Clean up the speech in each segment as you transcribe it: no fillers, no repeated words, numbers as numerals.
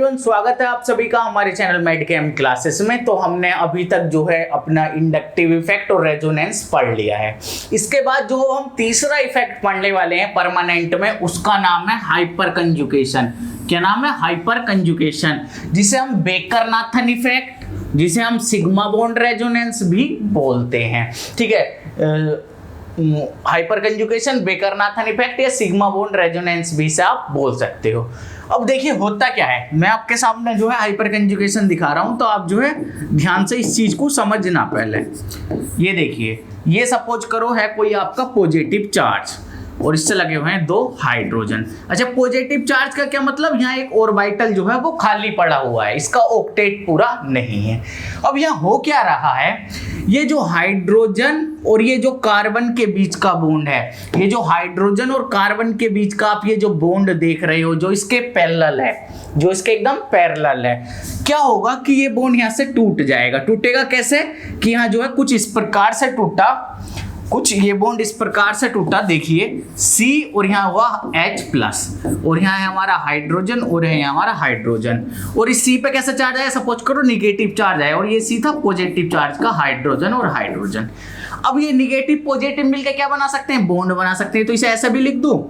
Everyone, स्वागत है आप सभी का हमारे चैनल मेडकेम क्लासेस में। तो हमने अभी तक जो है अपना इंडक्टिव इफेक्ट और रेजोनेंस पढ़ लिया है। इसके बाद जो हम तीसरा इफेक्ट पढ़ने वाले हैं परमानेंट में, उसका नाम है हाइपर कंजुगेशन। क्या नाम है? हाइपर कंजुगेशन, जिसे हम बेकर-नाथन इफेक्ट, जिसे हम सिग्मा बॉन्ड रेजोनेंस भी बोलते हैं। ठीक है, हाइपर कंजुगेशन, बेकर-नाथन इफेक्ट या सिग्मा बॉन्ड रेजोनेंस भी से आप बोल सकते हो। अब देखिए होता क्या है, मैं आपके सामने जो है हाइपर कंजुगेशन दिखा रहा हूं, तो आप जो है ध्यान से इस चीज को समझना। पहले ये देखिए, ये सपोज करो है कोई आपका पॉजिटिव चार्ज और इससे लगे हुए हैं दो हाइड्रोजन। अच्छा, पॉजिटिव चार्ज का क्या मतलब? यहाँ एक ऑर्बिटल जो है वो खाली पड़ा हुआ है, इसका ऑक्टेट पूरा नहीं है। अब यहाँ हो क्या रहा है, ये जो हाइड्रोजन और ये जो कार्बन के बीच का बॉन्ड है, ये जो हाइड्रोजन और कार्बन के बीच का आप ये जो बॉन्ड देख रहे हो, जो इसके पैरेलल है, जो इसके एकदम पैरेलल है, क्या होगा कि ये बॉन्ड यहाँ से टूट जाएगा। टूटेगा कैसे? कि यहाँ जो है कुछ इस प्रकार से टूटा, कुछ ये बॉन्ड इस प्रकार से टूटा, देखिए C और यहाँ हुआ H+ और यहाँ है हमारा हाइड्रोजन और है हमारा हाइड्रोजन। और इस C पे कैसा चार्ज आया? सपोज करो निगेटिव चार्ज आया, और ये C था पॉजिटिव चार्ज का हाइड्रोजन और हाइड्रोजन। अब ये निगेटिव पॉजिटिव मिलकर क्या बना सकते हैं? बॉन्ड बना सकते हैं। तो इसे ऐसा भी लिख दूं,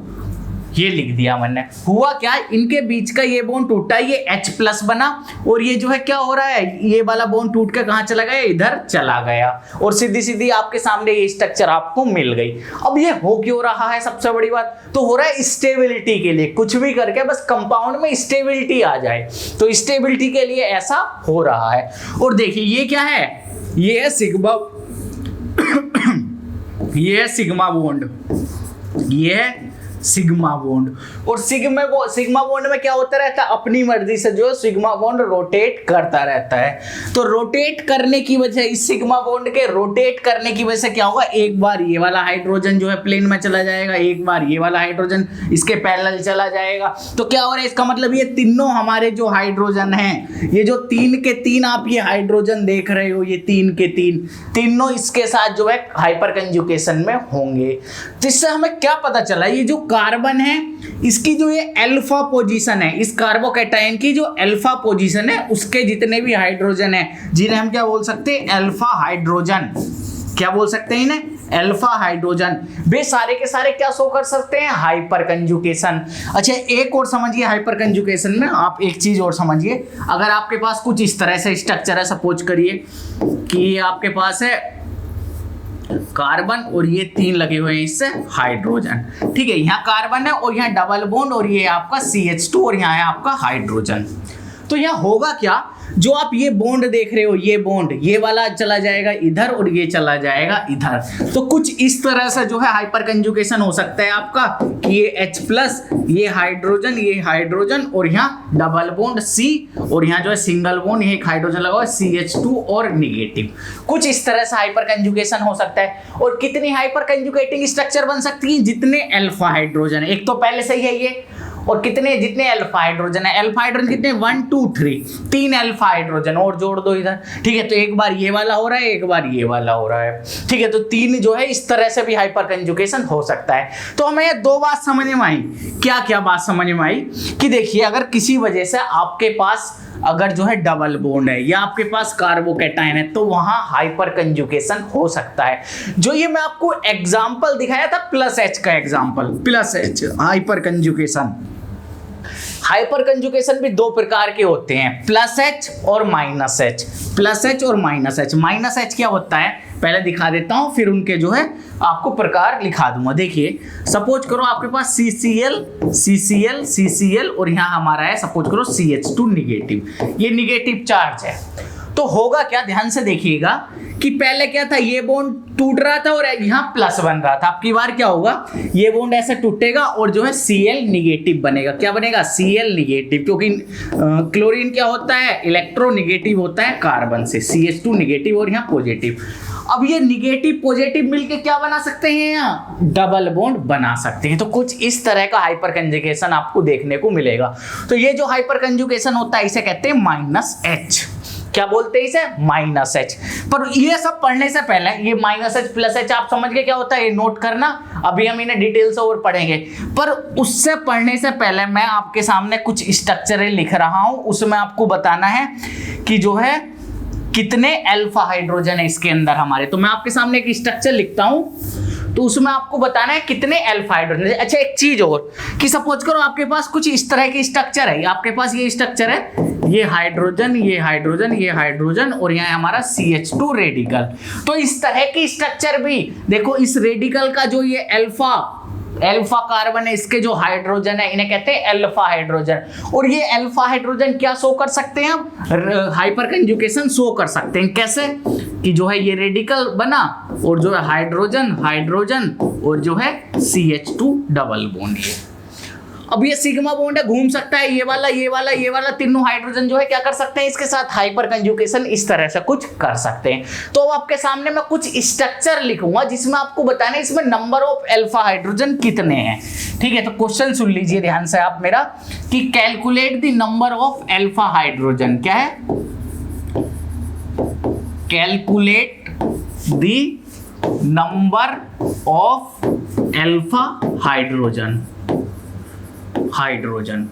ये लिख दिया मैंने। हुआ क्या, इनके बीच का ये बॉन्ड टूटा, ये H+ बना, और ये जो है क्या हो रहा है, ये वाला बॉन्ड टूट के कहां चला गया? इधर चला गया, और सीधी सीधी आपके सामने ये स्ट्रक्चर आपको मिल गई। अब ये हो क्यों रहा है? सबसे बड़ी बात तो हो रहा है स्टेबिलिटी के लिए, कुछ भी करके बस कंपाउंड में स्टेबिलिटी आ जाए, तो स्टेबिलिटी के लिए ऐसा हो रहा है। और देखिए ये क्या है, ये है सिग्मा ये है सिग्मा बॉन्ड, ये है सिग्मा बॉन्ड। और सिग्मा बॉन्ड में क्या होता रहता है? अपनी मर्जी से जो सिग्मा बॉन्ड रोटेट करता रहता है। तो रोटेट करने की वजह, इस सिग्मा बॉन्ड के रोटेट करने की वजह से क्या होगा, एक बार ये वाला हाइड्रोजन जो है प्लेन में चला जाएगा, एक बार ये वाला हाइड्रोजन इसके पैरेलल चला जाएगा। तो क्या हो रहा है, इसका मतलब ये तीनों हमारे जो हाइड्रोजन हैं, ये जो 3 के 3 आप ये हाइड्रोजन देख रहे हो, ये 3 के 3 तीनों इसके साथ जो है हाइपर कंजुगेशन में होंगे। तो इससे हमें क्या पता चला, ये जो कार्बन है इसकी जो ये अल्फा पोजीशन है, इस कार्बोकैटायन की जो अल्फा पोजीशन है, उसके जितने भी हाइड्रोजन है, जिन्हें हम क्या बोल सकते हैं? Alpha hydrogen. क्या बोल सकते हैं इन्हें? Alpha hydrogen. वे सारे के सारे क्या शो कर सकते हैं? Hyper conjugation. अच्छा, एक और समझिए हाइपर कंजुगेशन में आप एक चीज और समझिए। अगर आपके पास कुछ इस तरह से स्ट्रक्चर है, सपोज करिए कि ये आपके पास है कार्बन और ये 3 लगे हुए हैं इससे हाइड्रोजन। ठीक है, यहाँ कार्बन है और यहाँ डबल बॉन्ड और ये आपका CH2 और यहाँ है आपका हाइड्रोजन। तो यहाँ होगा क्या, जो आप ये बॉन्ड देख रहे हो, ये बॉन्ड ये वाला चला जाएगा इधर और ये चला जाएगा इधर। तो कुछ इस तरह से जो है हाइपर कंजुगेशन हो सकता है आपका कि ये H+, ये हाइड्रोजन और यहाँ डबल बॉन्ड C, और यहाँ जो है सिंगल बॉन्ड, ये एक हाइड्रोजन लगा हुआ है CH2 और निगेटिव। कुछ इस तरह से हाइपर कंजुगेशन हो सकता है। और कितनी हाइपर कंजुगेटिंग स्ट्रक्चर बन सकती है? जितने अल्फा हाइड्रोजन है, एक तो पहले से ही है ये, और कितने जितने अल्फा हाइड्रोजन है, अल्फा हाइड्रोजन कितने? 1 2 3 अल्फा हाइड्रोजन और जोड़ दो इधर। ठीक है, तो एक बार ये वाला हो रहा है, एक बार ये वाला हो रहा है। ठीक है, तो 3 जो है इस तरह से भी हाइपर कंजुगेशन हो सकता है। तो हमें ये 2 बात समझ में आई। क्या क्या बात समझ में आई? कि देखिए, अगर किसी वजह से आपके पास अगर जो है डबल बॉन्ड है या आपके पास कार्बोकैटायन है, तो वहां हाइपर कंजुगेशन हो सकता है। जो ये मैं आपको एग्जांपल दिखाया था +H का example, +H hyper conjugation. Hyper conjugation भी 2 प्रकार के होते हैं, +H और -H। +H और -H। -H क्या होता है पहले दिखा देता हूं, फिर उनके जो है आपको प्रकार लिखा दूंगा। देखिए, सपोज करो आपके पास CCl और यहाँ हमारा है सपोज करो CH2 निगेटिव, ये निगेटिव चार्ज है। तो होगा क्या, ध्यान से देखिएगा कि पहले क्या था, ये बॉन्ड टूट रहा था और यहाँ प्लस बन रहा था। अब की बार क्या होगा, ये बॉन्ड ऐसे टूटेगा और जो है Cl निगेटिव बनेगा। क्या बनेगा? Cl निगेटिव, क्योंकि क्लोरीन क्या होता है? इलेक्ट्रोनिगेटिव होता है कार्बन से, CH2 निगेटिव और यहाँ पॉजिटिव। अब ये निगेटिव पॉजिटिव मिलके क्या बना सकते हैं? यहाँ डबल बॉन्ड बना सकते हैं। तो कुछ इस तरह का हाइपर कंजुगेशन आपको देखने को मिलेगा। तो ये जो हाइपर कंजुगेशन होता है इसे कहते हैं -H। क्या बोलते हैं इसे, माइनस एच। पर ये सब पढ़ने से पहले ये माइनस एच प्लस एच आप समझ गए क्या होता है, ये नोट करना, अभी हम इन्हें डिटेल से और पढ़ेंगे। पर उससे पढ़ने से पहले मैं आपके सामने कुछ स्ट्रक्चर लिख रहा हूं, उसमें आपको बताना है कि जो है कितने अल्फा हाइड्रोजन है इसके अंदर हमारे। तो मैं आपके सामने एक स्ट्रक्चर लिखता हूं, तो उसमें आपको बताना है कितने अल्फा हाइड्रोजन। अच्छा एक चीज और कि सपोज करो आपके पास कुछ इस तरह के स्ट्रक्चर है, आपके पास ये स्ट्रक्चर है, ये हाइड्रोजन, ये हाइड्रोजन, ये हाइड्रोजन और यहाँ हमारा CH2 रेडिकल। तो इस तरह की स्ट्रक्चर भी देखो, इस रेडिकल का जो ये अल्फा कार्बन है, इसके जो हाइड्रोजन है इन्हें कहते हैं अल्फा हाइड्रोजन। और ये अल्फा हाइड्रोजन क्या शो कर सकते हैं हम, हाइपर कंजुगेशन शो कर सकते हैं। कैसे कि जो है ये रेडिकल बना और जो है हाइड्रोजन और जो है CH2 डबल बॉन्ड। ये अब ये सिग्मा बॉन्ड है, घूम सकता है, ये वाला तीनों हाइड्रोजन जो है क्या कर सकते हैं, इसके साथ हाइपर कंजुगेशन इस तरह से कुछ कर सकते हैं। तो अब आपके सामने मैं कुछ स्ट्रक्चर लिखूंगा जिसमें आपको बताना है इसमें नंबर ऑफ अल्फा हाइड्रोजन कितने हैं। ठीक है, तो क्वेश्चन सुन लीजिए ध्यान से आप मेरा कि calculate the number of alpha hydrogen. क्या है, calculate the number of alpha hydrogen.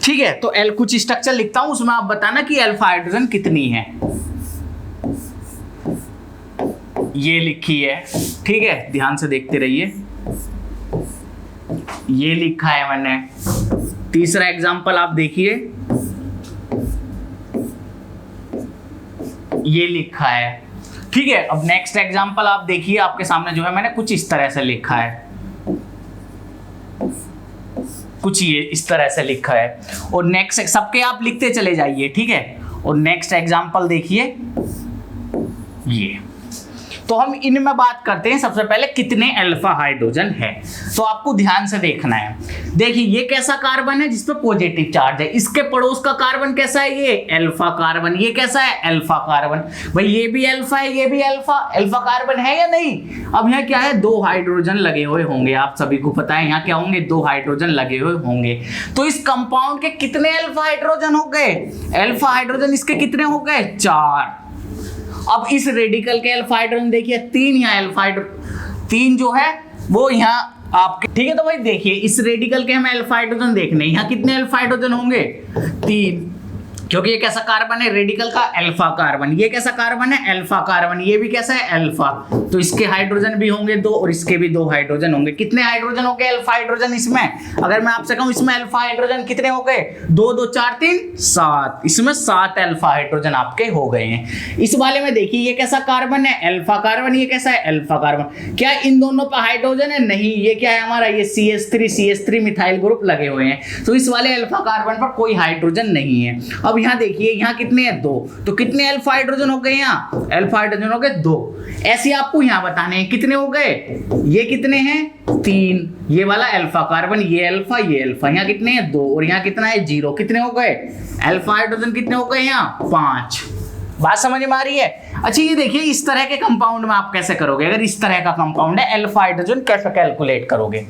ठीक है, तो कुछ स्ट्रक्चर लिखता हूं, उसमें आप बताना कि अल्फा हाइड्रोजन कितनी है। ये लिखी है, ठीक है, ध्यान से देखते रहिए, ये लिखा है मैंने। तीसरा एग्जांपल आप देखिए, ये लिखा है। ठीक है, अब नेक्स्ट एग्जांपल आप देखिए, आपके सामने जो है मैंने कुछ इस तरह से लिखा है, कुछ ये इस तरह से लिखा है। और नेक्स्ट सबके आप लिखते चले जाइए, ठीक है। और नेक्स्ट एग्जांपल देखिए, ये तो हम इनमें बात करते हैं। सबसे पहले कितने अल्फा हाइड्रोजन है, तो आपको ध्यान से देखना है। देखिए ये कैसा कार्बन है जिस पे पॉजिटिव चार्ज है, इसके पड़ोस का कार्बन कैसा है, ये अल्फा कार्बन। ये कैसा है, अल्फा कार्बन। भाई ये भी अल्फा है, ये भी अल्फा कार्बन है या नहीं। अब यहाँ क्या है, 2 हाइड्रोजन लगे हुए होंगे, आप सभी को पता है यहाँ क्या होंगे, 2 हाइड्रोजन लगे हुए होंगे। तो इस कंपाउंड के कितने अल्फा हाइड्रोजन हो गए, अल्फा हाइड्रोजन इसके कितने हो गए, 4। अब इस रेडिकल के अल्फा हाइड्रोजन देखिए 3, यहाँ अल्फा हाइड्रोजन 3 जो है वो यहाँ आपके, ठीक है। तो भाई देखिए इस रेडिकल के हमें अल्फा हाइड्रोजन देखने, यहाँ कितने अल्फा हाइड्रोजन होंगे, 3, क्योंकि ये कैसा कार्बन है, रेडिकल का अल्फा कार्बन। ये कैसा कार्बन है, अल्फा कार्बन। ये भी कैसा है, अल्फा। तो इसके हाइड्रोजन भी होंगे 2 और इसके भी 2 हाइड्रोजन होंगे। कितने हाइड्रोजन हो गए अल्फा हाइड्रोजन इसमें, अगर मैं आपसे कहूं इसमें अल्फा हाइड्रोजन कितने हो गए, 2 2 4 3 7, इसमें 7 अल्फा हाइड्रोजन आपके हो गए हैं। इस वाले में देखिए ये कैसा कार्बन है, अल्फा कार्बन। ये कैसा है, अल्फा कार्बन। क्या इन दोनों पर हाइड्रोजन है, नहीं। ये क्या है हमारा, ये CH3 मिथाइल ग्रुप लगे हुए हैं। तो इस वाले अल्फा कार्बन पर कोई हाइड्रोजन नहीं है। अब यहाँ देखिए यहाँ कितने हैं, 2। तो कितने अल्फा हाइड्रोजन हो गए, यहाँ अल्फा हाइड्रोजन हो गए 2। ऐसे आपको यहाँ बताने हैं कितने हो गए, ये कितने हैं, 3। ये वाला अल्फा कार्बन, ये अल्फा, ये अल्फा। यहाँ कितने हैं, 2 और यहाँ कितना है, 0। कितने हो गए अल्फा हाइड्रोजन, कितने हो गए यहाँ, 5। बात समझ में आ रही है। अच्छा ये देखिए इस तरह के कंपाउंड में आप कैसे करोगे, अगर इस तरह का कंपाउंड है अल्फा हाइड्रोजन कैसे कैलकुलेट करोगे।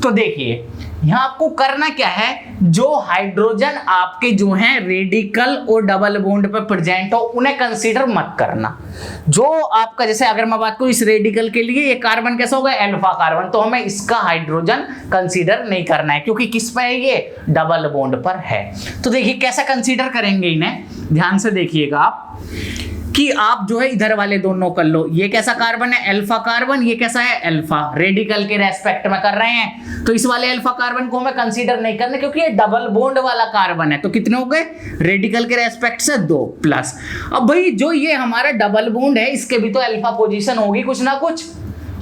तो देखिए यहाँ आपको करना क्या है, जो हाइड्रोजन आपके जो हैं रेडिकल और डबल बॉन्ड पे प्रेजेंट हो उन्हें कंसीडर मत करना। जो आपका जैसे अगर मैं बात करूं इस रेडिकल के लिए, ये कार्बन कैसा होगा, अल्फा कार्बन, तो हमें इसका हाइड्रोजन कंसीडर नहीं करना है क्योंकि किस पे है, ये डबल बॉन्ड पर है। तो देखिए कैसे कंसीडर करेंगे इन्हें, ध्यान से देखिएगा आप कि आप जो है इधर वाले दोनों कर लो। ये कैसा कार्बन है, अल्फा कार्बन। ये कैसा है, अल्फा। रेडिकल के रेस्पेक्ट में कर रहे हैं, तो इस वाले अल्फा कार्बन को हमें कंसीडर नहीं करना क्योंकि ये डबल बॉन्ड वाला कार्बन है। तो कितने हो गए, रेडिकल के रेस्पेक्ट से 2 प्लस। अब भाई जो ये हमारा डबल बॉन्ड है इसके भी तो अल्फा पोजीशन होगी कुछ ना कुछ।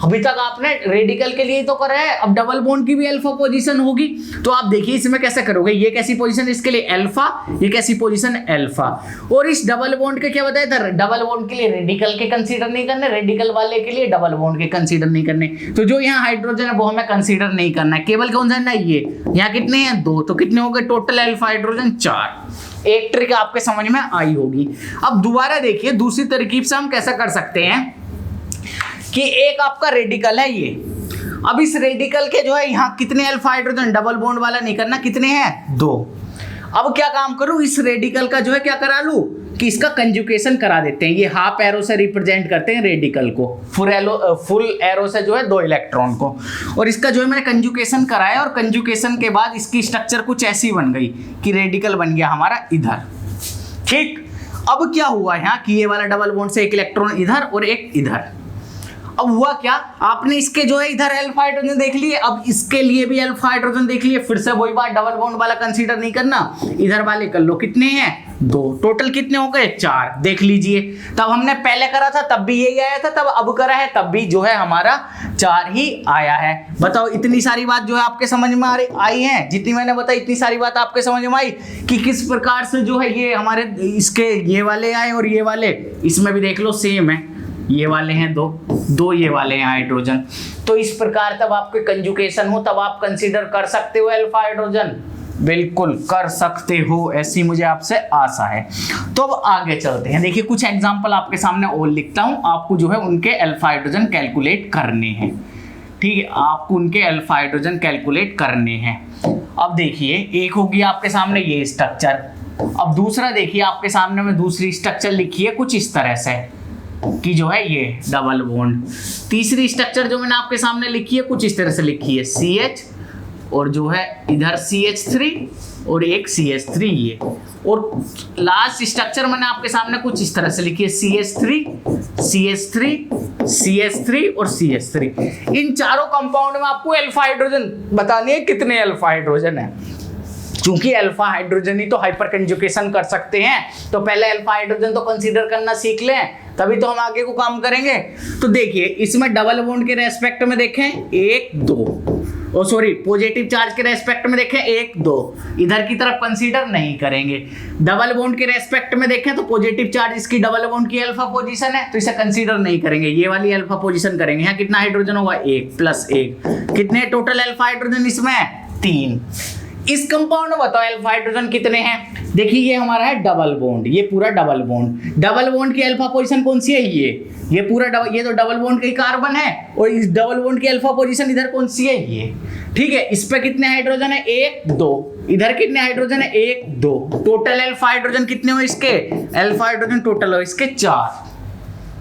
अभी तक आपने रेडिकल के लिए तो करा है, अब डबल बॉन्ड की भी अल्फा पोजीशन होगी। तो आप देखिए इसमें कैसे करोगे, ये कैसी पोजीशन इसके लिए अल्फा, ये कैसी पोजीशन अल्फा। और इस डबल बॉन्ड के क्या बताया था, डबल बॉन्ड के लिए रेडिकल के कंसीडर नहीं करने, रेडिकल वाले के लिए डबल बॉन्ड के कंसीडर नहीं करने। तो जो यहाँ हाइड्रोजन है वो हमें कंसीडर नहीं करना है, केवल कौन सा है, ये। यहाँ कितने हैं, 2। तो कितने हो गए टोटल अल्फा हाइड्रोजन, 4। एक ट्रिक आपके समझ में आई होगी। अब दोबारा देखिए दूसरी तरकीब से हम कैसा कर सकते हैं कि एक आपका रेडिकल है ये, अब इस रेडिकल के जो है यहाँ कितने अल्फा हाइड्रोजन, डबल बॉन्ड वाला नहीं करना, कितने हैं, 2। अब क्या काम करूं, इस रेडिकल का जो है क्या करा लूं, कि इसका कंजुकेशन करा देते हैं। ये हाफ एरो से रिप्रेजेंट करते हैं रेडिकल को, फुल एरो से जो है 2 इलेक्ट्रॉन को। और इसका जो है मैंने कंजुकेशन कराया और कंजुकेशन के बाद इसकी स्ट्रक्चर कुछ ऐसी बन गई कि रेडिकल बन गया हमारा इधर। ठीक, अब क्या हुआ यहाँ कि ये वाला डबल बॉन्ड से एक इलेक्ट्रॉन इधर और एक इधर। अब हुआ क्या, आपने इसके जो है इधर अल्फा हाइड्रोजन देख लिए, अब इसके लिए भी अल्फा हाइड्रोजन देख लिए। फिर से वही बात, डबल बॉन्ड वाला कंसीडर नहीं करना, इधर वाले कर लो। कितने हैं? 2। टोटल कितने हो गए? 4। देख लीजिए, तब हमने पहले करा था तब भी यही आया था, तब अब करा है तब भी जो है हमारा 4 ही आया है। बताओ, इतनी सारी बात जो है आपके समझ में आई है, जितनी मैंने बताई इतनी सारी बात आपके समझ में आई कि किस प्रकार से जो है ये हमारे इसके ये वाले आए और ये वाले इसमें भी देख लो सेम है। ये वाले हैं 2 ये वाले हैं हाइड्रोजन। तो इस प्रकार तब आपके कंजुकेशन हो तब आप कंसीडर कर सकते हो अल्फा हाइड्रोजन, बिल्कुल कर सकते हो, ऐसी मुझे आपसे आशा है। तो अब आगे चलते हैं। देखिए कुछ एग्जांपल आपके सामने और लिखता हूं, आपको जो है उनके अल्फा हाइड्रोजन कैलकुलेट करने हैं। ठीक है, आपको उनके अल्फा हाइड्रोजन कैलकुलेट करने हैं। अब देखिए, एक होगी आपके सामने ये स्ट्रक्चर। अब दूसरा देखिए आपके सामने में दूसरी स्ट्रक्चर लिखी है कुछ इस तरह से कि जो है ये डबल बॉन्ड। तीसरी स्ट्रक्चर जो मैंने आपके सामने लिखी है कुछ इस तरह से लिखी है CH और जो है इधर CH3 और एक CH3 ये। और लास्ट स्ट्रक्चर मैंने आपके सामने कुछ इस तरह से लिखी है CH3 CH3 CH3 और CH3। इन चारों कंपाउंड में आपको अल्फा हाइड्रोजन बतानी है कितने अल्फा हाइड्रोजन है। चूंकि अल्फा हाइड्रोजन ही तो हाइपर कंजुकेशन कर सकते हैं, तो पहले अल्फा हाइड्रोजन तो कंसीडर करना सीख लें, तभी तो हम आगे को काम करेंगे। तो देखिए इसमें डबल बॉन्ड के रेस्पेक्ट में देखें 1 2, सॉरी पॉजिटिव चार्ज के रेस्पेक्ट में देखें 1 2, इधर की तरफ कंसीडर नहीं करेंगे। डबल बॉन्ड के रेस्पेक्ट में देखें तो पॉजिटिव चार्ज इसकी डबल बॉन्ड की अल्फा पोजीशन है, तो इसे कंसीडर नहीं करेंगे, ये वाली अल्फा पोजीशन करेंगे। यहाँ कितना हाइड्रोजन होगा? 1 + 1। कितने टोटल अल्फा हाइड्रोजन इसमें? 3। इस कंपाउंड में बताओ अल्फा हाइड्रोजन कितने हैं? देखिए ये हमारा है डबल बॉन्ड, ये पूरा डबल बॉन्ड। डबल बॉन्ड की अल्फा पोजीशन कौन सी है? ये पूरा ये तो डबल बॉन्ड का ही कार्बन है, और इस डबल बॉन्ड की अल्फा पोजीशन इधर कौन सी है? ये। ठीक है, इस पे कितने हाइड्रोजन है? 1 2। इधर कितने हाइड्रोजन है? 1 2। टोटल अल्फा हाइड्रोजन कितने हो इसके? अल्फा हाइड्रोजन टोटल हो इसके 4।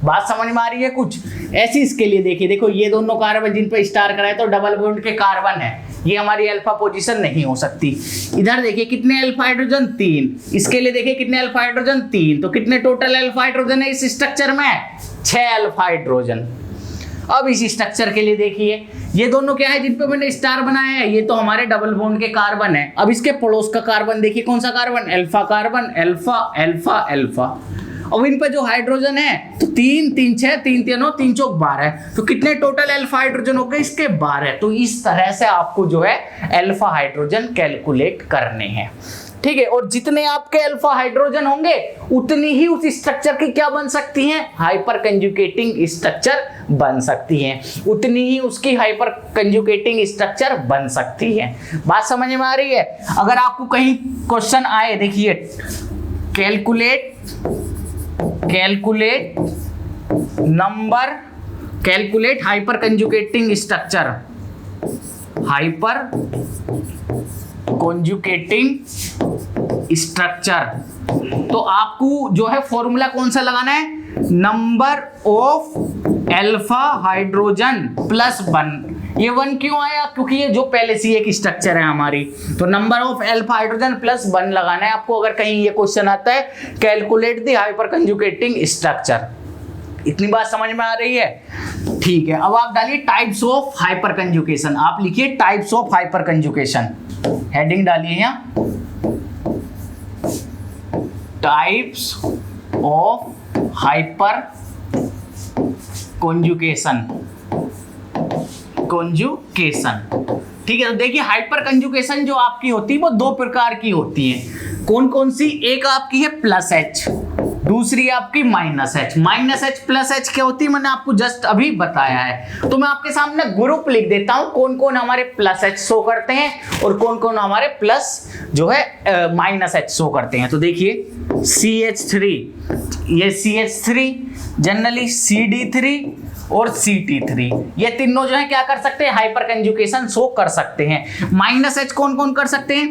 बात समझ में आ रही है कुछ? ऐसी इसके लिए देखिए, देखो ये दोनों कार्बन जिन पर स्टार कराए तो डबल बॉन्ड के कार्बन है, ये हमारी अल्फा पोजीशन नहीं हो सकती। इधर देखिए कितने अल्फा हाइड्रोजन? 3। इसके लिए देखिए कितने अल्फा हाइड्रोजन? 3। तो कितने टोटल अल्फा हाइड्रोजन है इस स्ट्रक्चर में? 6 अल्फा हाइड्रोजन। अब इस स्ट्रक्चर के लिए देखिए ये दोनों क्या है जिन पे मैंने स्टार बनाया है? ये तो हमारे डबल बॉन्ड के कार्बन है। अब इसके पड़ोस का कार्बन देखिए कौन सा carbon? Alpha carbon, alpha alpha alpha. अब इन पे जो हाइड्रोजन है तो 3 3 6 3 3 9 3 4 12। तो कितने टोटल अल्फा हाइड्रोजन हो गए इसके? 12। तो इस तरह से आपको जो है अल्फा हाइड्रोजन कैलकुलेट करने हैं। ठीक है, और जितने आपके अल्फा हाइड्रोजन होंगे उतनी ही उस स्ट्रक्चर की क्या बन सकती हैं? हाइपर कंजुकेटिंग स्ट्रक्चर बन सकती हैं, उतनी ही उसकी हाइपर कंजुकेटिंग स्ट्रक्चर बन सकती है। बात समझ में आ रही है? अगर आपको कहीं क्वेश्चन आए, देखिए calculate hyper conjugating structure, hyper conjugating structure, तो आपको जो है फॉर्मूला कौन सा लगाना है? Number of alpha hydrogen plus 1। ये 1 क्यों आया? क्योंकि ये जो पहले से एक स्ट्रक्चर है हमारी, तो number of alpha hydrogen plus 1 लगाना है आपको। अगर कहीं ये क्वेश्चन आता है calculate the hyper conjugating structure. इतनी बात समझ में आ रही है? ठीक है, अब आप डालिए टाइप्स ऑफ हाइपर कंजुकेशन। आप लिखिए types of hyper conjugation, heading डालिए यहाँ टाइप्स ऑफ हाइपर कंजुकेशन। ठीक है, तो देखिए हाइपर कंजुकेशन जो आपकी होती है वो 2 प्रकार की होती है। कौन कौन सी? एक आपकी है +H, दूसरी आपकी -H। -H +H क्या होती है मैंने आपको जस्ट अभी बताया है। तो मैं आपके सामने ग्रुप लिख देता हूं कौन कौन हमारे +H शो करते हैं और कौन कौन हमारे प्लस जो है -H शो करते हैं। तो देखिए CH3, ये CH3, जनरली CD3 और CT3, ये तीनों जो है क्या कर सकते हैं? हाइपर कंजुकेशन शो कर सकते हैं। -H कौन कौन कर सकते हैं?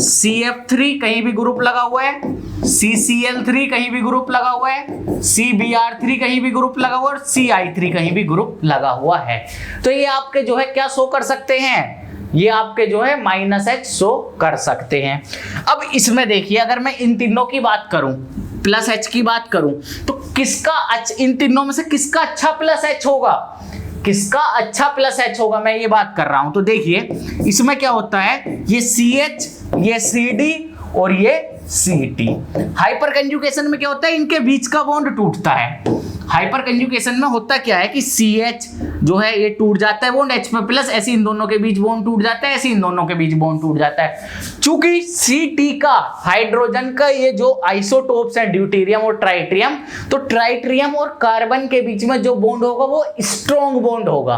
CF3 कहीं भी ग्रुप लगा हुआ है, CCl3 कहीं भी ग्रुप लगा हुआ है, CBr3 कहीं भी ग्रुप लगा हुआ है और CI3 कहीं भी ग्रुप लगा हुआ है। तो ये आपके जो है क्या शो कर सकते हैं, ये आपके जो है -H शो कर सकते हैं। अब इसमें देखिए, अगर मैं इन तीनों की बात करूं, +H की बात करूं, तो किसका इन तीनों में से किसका अच्छा +H होगा, किसका अच्छा +H होगा, मैं ये बात कर रहा हूं। तो देखिए इसमें क्या होता है, ये CH, ये CD और ये CT। हाइपर कंजुगेशन में क्या होता है, इनके बीच का बॉन्ड टूटता है। हाइपर कंजुगेशन में होता क्या है कि CH जो है ये टूट जाता है बॉन्ड H पे प्लस, ऐसे इन दोनों के बीच बॉन्ड टूट जाता है, ऐसे इन दोनों के बीच बॉन्ड टूट जाता है। चूंकि CT का हाइड्रोजन का ये जो आइसोटोप्स है ड्यूटेरियम और ट्राइट्रियम, तो ट्राइट्रियम और कार्बन के बीच में जो बॉन्ड होगा वो स्ट्रॉन्ग बॉन्ड होगा।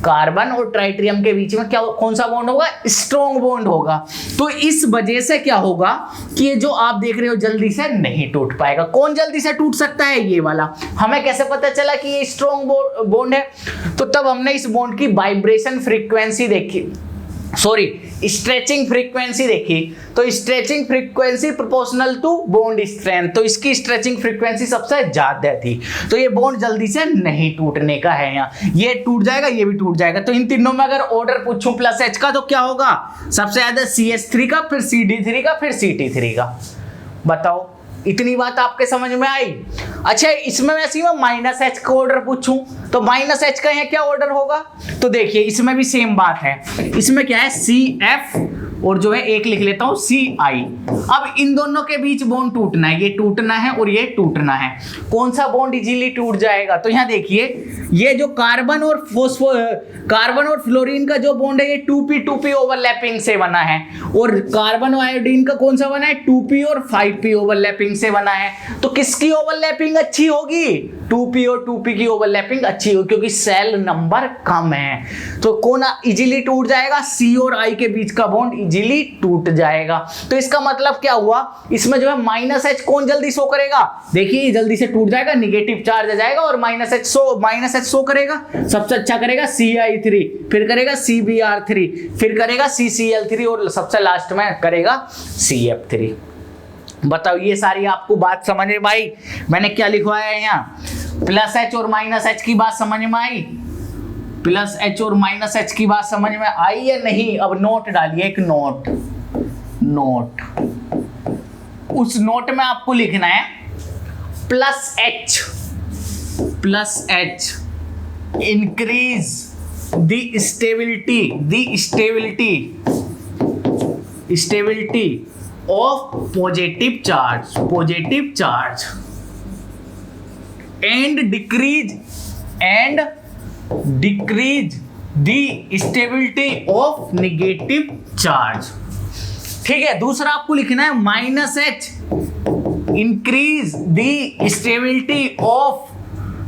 कार्बन और ट्राइट्रियम के बीच में क्या, कौन सा बॉन्ड होगा, स्ट्रॉन्ग बॉन्ड होगा। तो इस वजह से क्या होगा कि ये जो आप देख रहे हो जल्दी से नहीं टूट पाएगा। कौन जल्दी से टूट सकता है, ये वाला। हमें कैसे पता चला कि ये स्ट्रॉन्ग बॉन्ड है, तो तब हमने इस बॉन्ड की वाइब्रेशन फ्रीक्वेंसी देखी, सॉरी स्ट्रेचिंग फ्रीक्वेंसी देखी। तो stretching frequency proportional to bond strength, तो इसकी स्ट्रेचिंग फ्रीक्वेंसी सबसे ज्यादा थी, तो ये बॉन्ड जल्दी से नहीं टूटने का है। यहाँ ये टूट जाएगा, ये भी टूट जाएगा। तो इन तीनों में अगर ऑर्डर पूछूं +H का, तो क्या होगा, सबसे ज्यादा CH3 का, फिर CD3 का, फिर CT3 का। बताओ, इतनी बात आपके समझ में आई। अच्छा, इसमें वैसे मैं -H का ऑर्डर पूछूं, तो -H का यहाँ क्या ऑर्डर होगा, तो देखिए इसमें भी सेम बात है। इसमें क्या है, CF और जो है एक लिख लेता हूं CI। अब इन दोनों के बीच बॉन्ड टूटना है, ये टूटना है और ये टूटना है। कौन सा बॉन्ड इजीली टूट जाएगा, तो यहाँ देखिए ये जो कार्बन और फ्लोरीन का जो बॉन्ड है, ये 2p ओवरलैपिंग से बना है, और कार्बन आयोडीन का कौन सा बना है, 2p और 5p ओवरलैपिंग से बना है। तो किसकी ओवरलैपिंग अच्छी होगी, 2p और 2p की ओवरलैपिंग अच्छी होगी, क्योंकि सेल नंबर कम है। तो कौन इजीली टूट जाएगा, C और I के बीच का बॉन्ड इजीली टूट जाएगा। तो इसका मतलब क्या हुआ, इसमें जो है -H कौन जल्दी शो करेगा, देखिए जल्दी से टूट जाएगा, निगेटिव चार्ज आ जाएगा और -H शो करेगा। सबसे अच्छा करेगा CI3, फिर करेगा CBr3, फिर करेगा CCl3 और सबसे लास्ट में करेगा CF3। बताओ, ये सारी आपको बात समझ में आई। मैंने क्या लिखवाया है यहाँ, +H और -H की बात समझ में आई, +H और -H की बात समझ में आई या नहीं। अब नोट डालिए, एक नोट, उस नोट में आपको लिखना है +H increase the stability of positive charge and decrease the stability of negative charge. ठीक है, दूसरा आपको लिखना है -H increase the stability of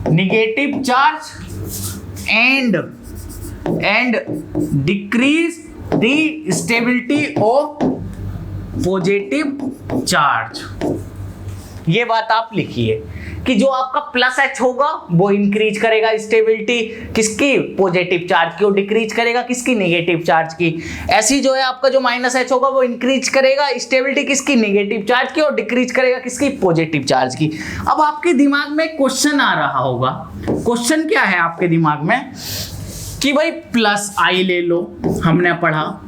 negative charge and decrease the stability of positive charge. ये बात आप लिखिए कि जो आपका +H होगा वो इंक्रीज करेगा स्टेबिलिटी किसकी, पॉजिटिव चार्ज की, और डिक्रीज करेगा किसकी, नेगेटिव चार्ज की। ऐसी जो है आपका जो -H होगा वो इंक्रीज करेगा स्टेबिलिटी किसकी, नेगेटिव चार्ज की, और डिक्रीज करेगा किसकी, पॉजिटिव चार्ज की। अब आपके दिमाग में क्वेश्चन आ रहा होगा, क्वेश्चन क्या है आपके दिमाग में कि भाई +I ले लो, हमने पढ़ा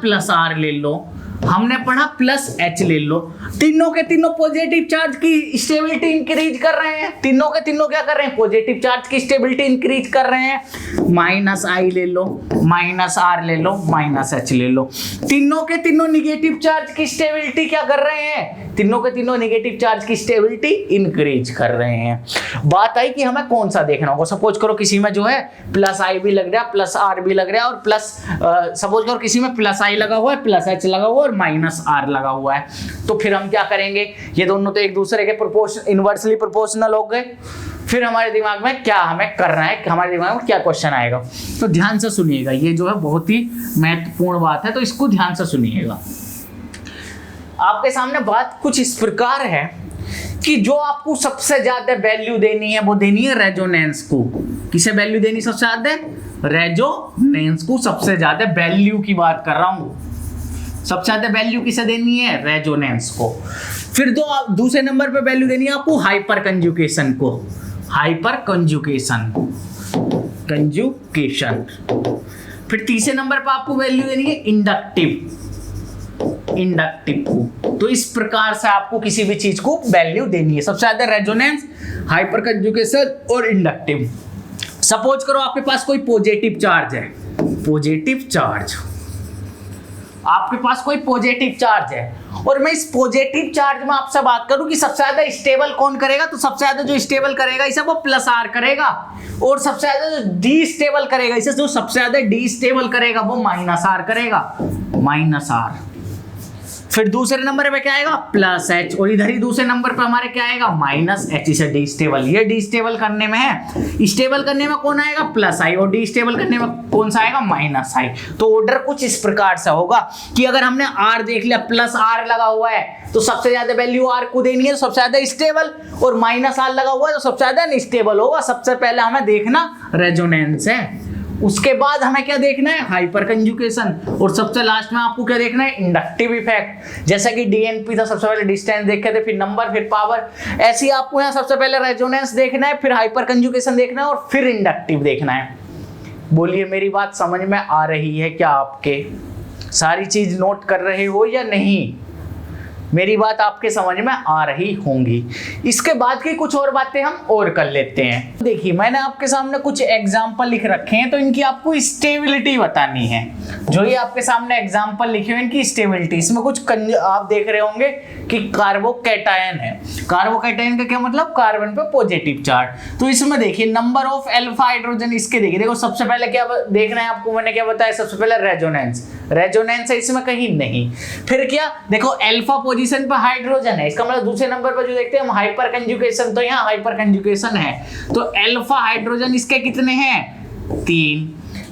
+R ले लो, हमने पढ़ा +H ले लो, तीनों के तीनों पॉजिटिव चार्ज की स्टेबिलिटी इंक्रीज कर रहे हैं। तीनों के तीनों क्या कर रहे हैं, पॉजिटिव चार्ज की स्टेबिलिटी इंक्रीज कर रहे हैं। -I ले लो, -R ले लो, -H ले लो, तीनों के तीनों निगेटिव चार्ज की स्टेबिलिटी क्या कर रहे हैं, तीनों के तीनों निगेटिव चार्ज की स्टेबिलिटी इंक्रीज कर रहे हैं। बात आई कि हमें कौन सा देखना होगा। सपोज करो किसी में जो है +I भी लग रहा है, +R भी लग रहा है, और सपोज करो किसी में +I लगा हुआ है, +H लगा हुआ है और -R लगा हुआ है। तो फिर हम क्या करेंगे, ये दोनों तो एक दूसरे के इनवर्सली प्रोपोर्शनल हो गए। फिर हमारे दिमाग में क्या हमें करना है, हमारे दिमाग में क्या क्वेश्चन आएगा, तो ध्यान से सुनिएगा। ये जो है बहुत ही महत्वपूर्ण बात है, तो इसको ध्यान से सुनिएगा। आपके सामने बात कुछ इस प्रकार है कि जो आपको सबसे ज्यादा वैल्यू देनी है वो देनी है रेजोनेंस को। किसे वैल्यू देनी सबसे ज्यादा, रेजोनेंस को सबसे ज्यादा वैल्यू की बात कर रहा हूं। सबसे ज्यादा वैल्यू किसे देनी है, रेजोनेंस को। फिर दूसरे नंबर पे वैल्यू देनी है आपको हाइपर कंजुगेशन को, हाइपर कंजुगेशन, कंजुगेशन। फिर तीसरे नंबर पे आपको वैल्यू देनी है इंडक्टिव, इंडक्टिव को। तो इस प्रकार से आपको किसी भी चीज को वैल्यू देनी है, सबसे ज्यादा रेजोनेंस, हाइपर कंजुगेशन और इंडक्टिव। सपोज करो आपके पास कोई पॉजिटिव चार्ज है, पॉजिटिव चार्ज, आपके पास कोई पॉजिटिव चार्ज है और मैं इस पॉजिटिव चार्ज में आपसे बात करूं कि सबसे ज्यादा स्टेबल कौन करेगा, तो सबसे ज्यादा जो स्टेबल करेगा इसे वो प्लस आर करेगा, और सबसे ज्यादा जो डी स्टेबल करेगा इसे, जो सबसे ज्यादा डी स्टेबल करेगा वो माइनस आर करेगा, माइनस आर। फिर दूसरे नंबर पे क्या आएगा, प्लस एच, और इधर ही दूसरे नंबर पे हमारे क्या आएगा, माइनस एच। इसे डी स्टेबल, ये डी स्टेबल करने में है, स्टेबल करने में कौन आएगा, प्लस आई, और डी स्टेबल करने में कौन सा आएगा, माइनस आई। तो ऑर्डर कुछ इस प्रकार से होगा कि अगर हमने आर देख लिया, प्लस आर लगा हुआ है तो सबसे ज्यादा वैल्यू आर को देनी है, तो सबसे ज्यादा स्टेबल, और माइनस आर लगा हुआ है तो सबसे ज्यादा अनस्टेबल होगा। सबसे पहले हमें देखना रेजोनेंस है, उसके बाद हमें क्या देखना है, हाइपर कंजुगेशन, और सबसे लास्ट में आपको क्या देखना है, इंडक्टिव इफेक्ट। जैसा कि डीएनपी था, सबसे पहले डिस्टेंस देखे थे, फिर नंबर, फिर पावर। ऐसे ही आपको यहाँ सबसे पहले रेजोनेंस देखना है, फिर हाइपर कंजुगेशन देखना है और फिर इंडक्टिव देखना है। बोलिए मेरी बात समझ में आ रही है क्या आपके? सारी चीज नोट कर रहे हो या नहीं? मेरी बात आपके समझ में आ रही होंगी। इसके बाद की कुछ और बातें हम और कर लेते हैं। देखिए मैंने आपके सामने कुछ एग्जाम्पल लिख रखे हैं, तो इनकी आपको स्टेबिलिटी बतानी है। जो ये आपके सामने एग्जाम्पल लिखे हुए इनकी स्टेबिलिटी, इसमें कुछ आप देख रहे होंगे कि कार्बोकैटायन है। कार्बोकैटायन का क्या मतलब, कार्बन पे पॉजिटिव चार्ज। तो इसमें देखिए नंबर ऑफ अल्फा हाइड्रोजन, इसके देखिए, देखो सबसे पहले क्या देखना है आपको, मैंने क्या बताया, सबसे पहले रेजोनेंस, रेजोनेंस है इसमें कहीं नहीं। फिर क्या देखो, अल्फा पोजीशन पे हाइड्रोजन है, इसका मतलब दूसरे नंबर पर जो देखते हैं हम हाइपर कंजुगेशन, तो यहाँ हाइपर कंजुगेशन है। तो अल्फा हाइड्रोजन इसके कितने हैं, 3,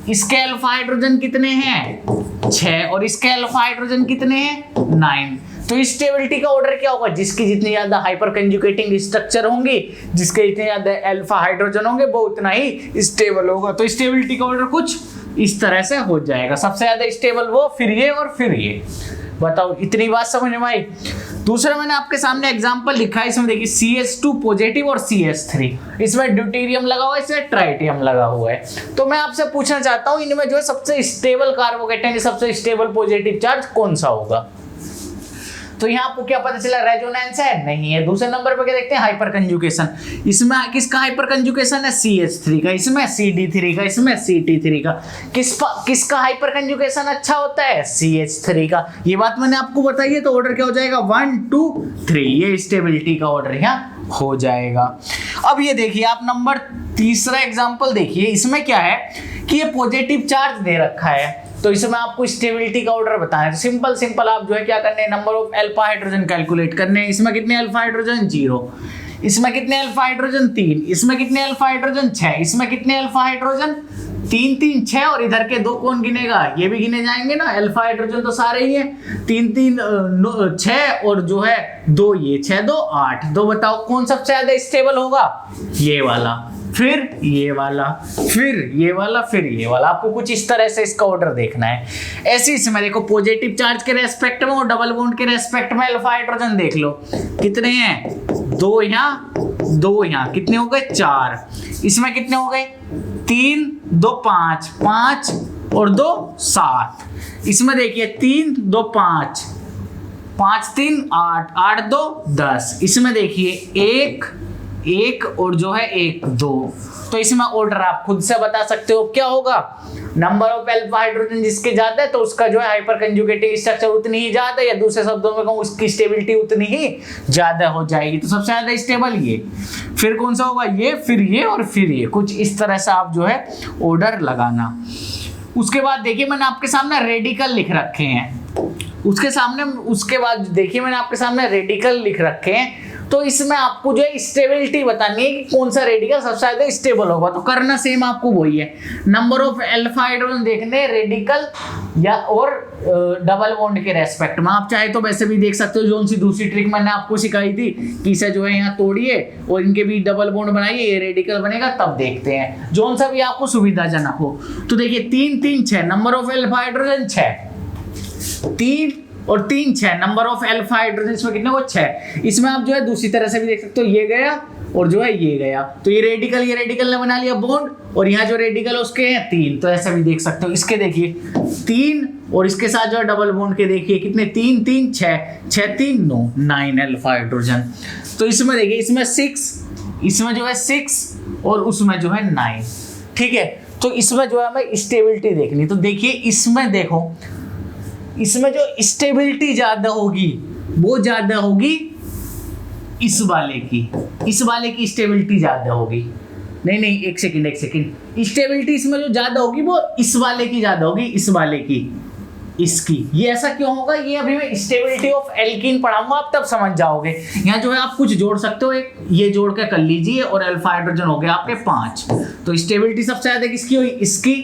इसके अल्फा हाइड्रोजन कितने हैं, 6, और इसके अल्फा हाइड्रोजन कितने हैं, 9। तो स्टेबिलिटी का ऑर्डर क्या होगा, जिसकी जितनी ज्यादा हाइपर कंजुगेटिंग स्ट्रक्चर होंगी, जिसके जितने ज्यादा अल्फा हाइड्रोजन होंगे, वो उतना ही स्टेबल होगा। तो स्टेबिलिटी का ऑर्डर कुछ इस तरह से हो जाएगा, सबसे ज्यादा स्टेबल वो, फिर ये और फिर ये। बताओ इतनी बात समझ में आई? दूसरा मैंने आपके सामने एग्जांपल लिखा है, इसमें देखिए CH2 पॉजिटिव और CH3, इसमें ड्यूटेरियम लगा हुआ है, इसमें ट्राइटियम लगा हुआ है। तो मैं आपसे पूछना चाहता हूं इनमें जो है सबसे स्टेबल कार्बोकैटायन, सबसे स्टेबल पॉजिटिव चार्ज कौन सा होगा? तो यहाँ आपको क्या पता चला, रेजोनेंस है, नहीं है। दूसरे नंबर पर क्या देखते हैं, हाइपर कंजुगेशन। इसमें किसका हाइपर कंजुगेशन है, CH3 का, इसमें CD3 का, इसमें CT3 का। किसका हाइपर कंजुगेशन अच्छा होता है, CH3 का। ये बात मैंने आपको बताई है। तो ऑर्डर क्या हो जाएगा, 1 2 3, ये स्टेबिलिटी का ऑर्डर यहाँ हो जाएगा। अब ये देखिए आप नंबर तीसरा एग्जाम्पल देखिए, इसमें क्या है कि ये पॉजिटिव चार्ज दे रखा है, तो इसमें आपको स्टेबिलिटी का ऑर्डर बताना है। तो सिंपल आप जो है क्या करने हैं, number of alpha hydrogen calculate करने हैं। इसमें कितने अल्फा हाइड्रोजन, 0, इसमें कितने अल्फा हाइड्रोजन, 3, इसमें कितने अल्फा हाइड्रोजन, 6, इसमें कितने अल्फा हाइड्रोजन, 3 3 6, और इधर के 2 कौन गिनेगा, ये भी गिने जाएंगे ना। अल्फा हाइड्रोजन तो सारे ही हैं, 3 3 6, और जो है 2, ये 6 2 8। तो बताओ कौन सबसे ज्यादा स्टेबल होगा, ये वाला, फिर ये वाला, फिर ये वाला, फिर ये वाला। आपको कुछ इस तरह से इसका ऑर्डर देखना है। ऐसे इसमें देखो पॉजिटिव चार्ज के रेस्पेक्ट में और डबल बॉन्ड के रेस्पेक्ट में अल्फा हाइड्रोजन देख लो कितने हैं, 2 यहाँ, 2 यहाँ, कितने हो गए, 4। इसमें कितने हो गए, 3 2 5, 5 और 2 7। इसमें देखिए 3 2 5, 5 3 8, 8 2 10। इसमें देखिए 1 1 और जो है 1 2। तो इसमें ऑर्डर आप खुद से बता सकते हो क्या होगा, नंबर ऑफ अल्फा हाइड्रोजन जिसके ज्यादा है तो उसका जो है हाइपर कंजुगेटिंग स्ट्रक्चर उतनी ही ज्यादा है, या दूसरे शब्दों में कहूं उसकी स्टेबिलिटी उतनी ही ज्यादा हो जाएगी। तो सबसे ज्यादा स्टेबल ये, फिर कौन सा होगा, ये, फिर ये और फिर ये। कुछ इस तरह से आप जो है ऑर्डर लगाना। उसके बाद देखिए मैंने आपके सामने रेडिकल लिख रखे हैं, उसके बाद देखिए मैंने आपके सामने रेडिकल लिख रखे हैं। तो इसमें आपको जो है स्टेबिलिटी बतानी है कि कौन सा रेडिकल सबसे ज्यादा स्टेबल होगा। तो करना सेम आपको वही है, नंबर ऑफ अल्फा हाइड्रोजन देखने रेडिकल या और डबल बॉन्ड के रेस्पेक्ट में। आप चाहे तो वैसे भी देख सकते हो, जो सी दूसरी ट्रिक मैंने आपको सिखाई थी कि इसे जो है यहाँ तोड़िए और इनके बीच डबल बॉन्ड बनाइए, ये रेडिकल बनेगा, तब देखते हैं जो सा भी आपको सुविधाजनक हो। तो देखिए 3 3 6, नंबर ऑफ अल्फा हाइड्रोजन 6, 3 और 3 6, नंबर ऑफ अल्फा हाइड्रोजन इसमें कितने को 6। इसमें आप जो है दूसरी तरह से भी देख सकते हो, ये गया और जो है ये गया, तो ये रेडिकल ने बना लिया बॉन्ड, और यहाँ जो रेडिकल है उसके हैं 3, तो ऐसा भी देख सकते हो। इसके देखिए 3 और इसके साथ जो है डबल बॉन्ड के देखिए कितने 3 3 6 6 3 9 9 अल्फा हाइड्रोजन। तो इसमें देखिए इसमें 6, इसमें जो है 6 और उसमें जो है 9, ठीक है। तो इसमें जो है हमें स्टेबिलिटी देखनी, तो देखिए इसमें देखो, इसमें जो स्टेबिलिटी ज्यादा होगी वो ज्यादा होगी इस वाले की स्टेबिलिटी ज्यादा होगी। नहीं एक सेकंड, स्टेबिलिटी इसमें जो ज्यादा होगी वो इस वाले की ज्यादा होगी, इस वाले की इसकी। ये ऐसा क्यों होगा, ये अभी मैं स्टेबिलिटी ऑफ एल्कीन पढ़ाऊंगा, आप तब समझ जाओगे। यहाँ जो है आप कुछ जोड़ सकते हो, एक ये जोड़ के कर लीजिए, और अल्फा हाइड्रोजन हो गया आपके 5। तो स्टेबिलिटी सबसे ज्यादा किसकी हुई, इसकी,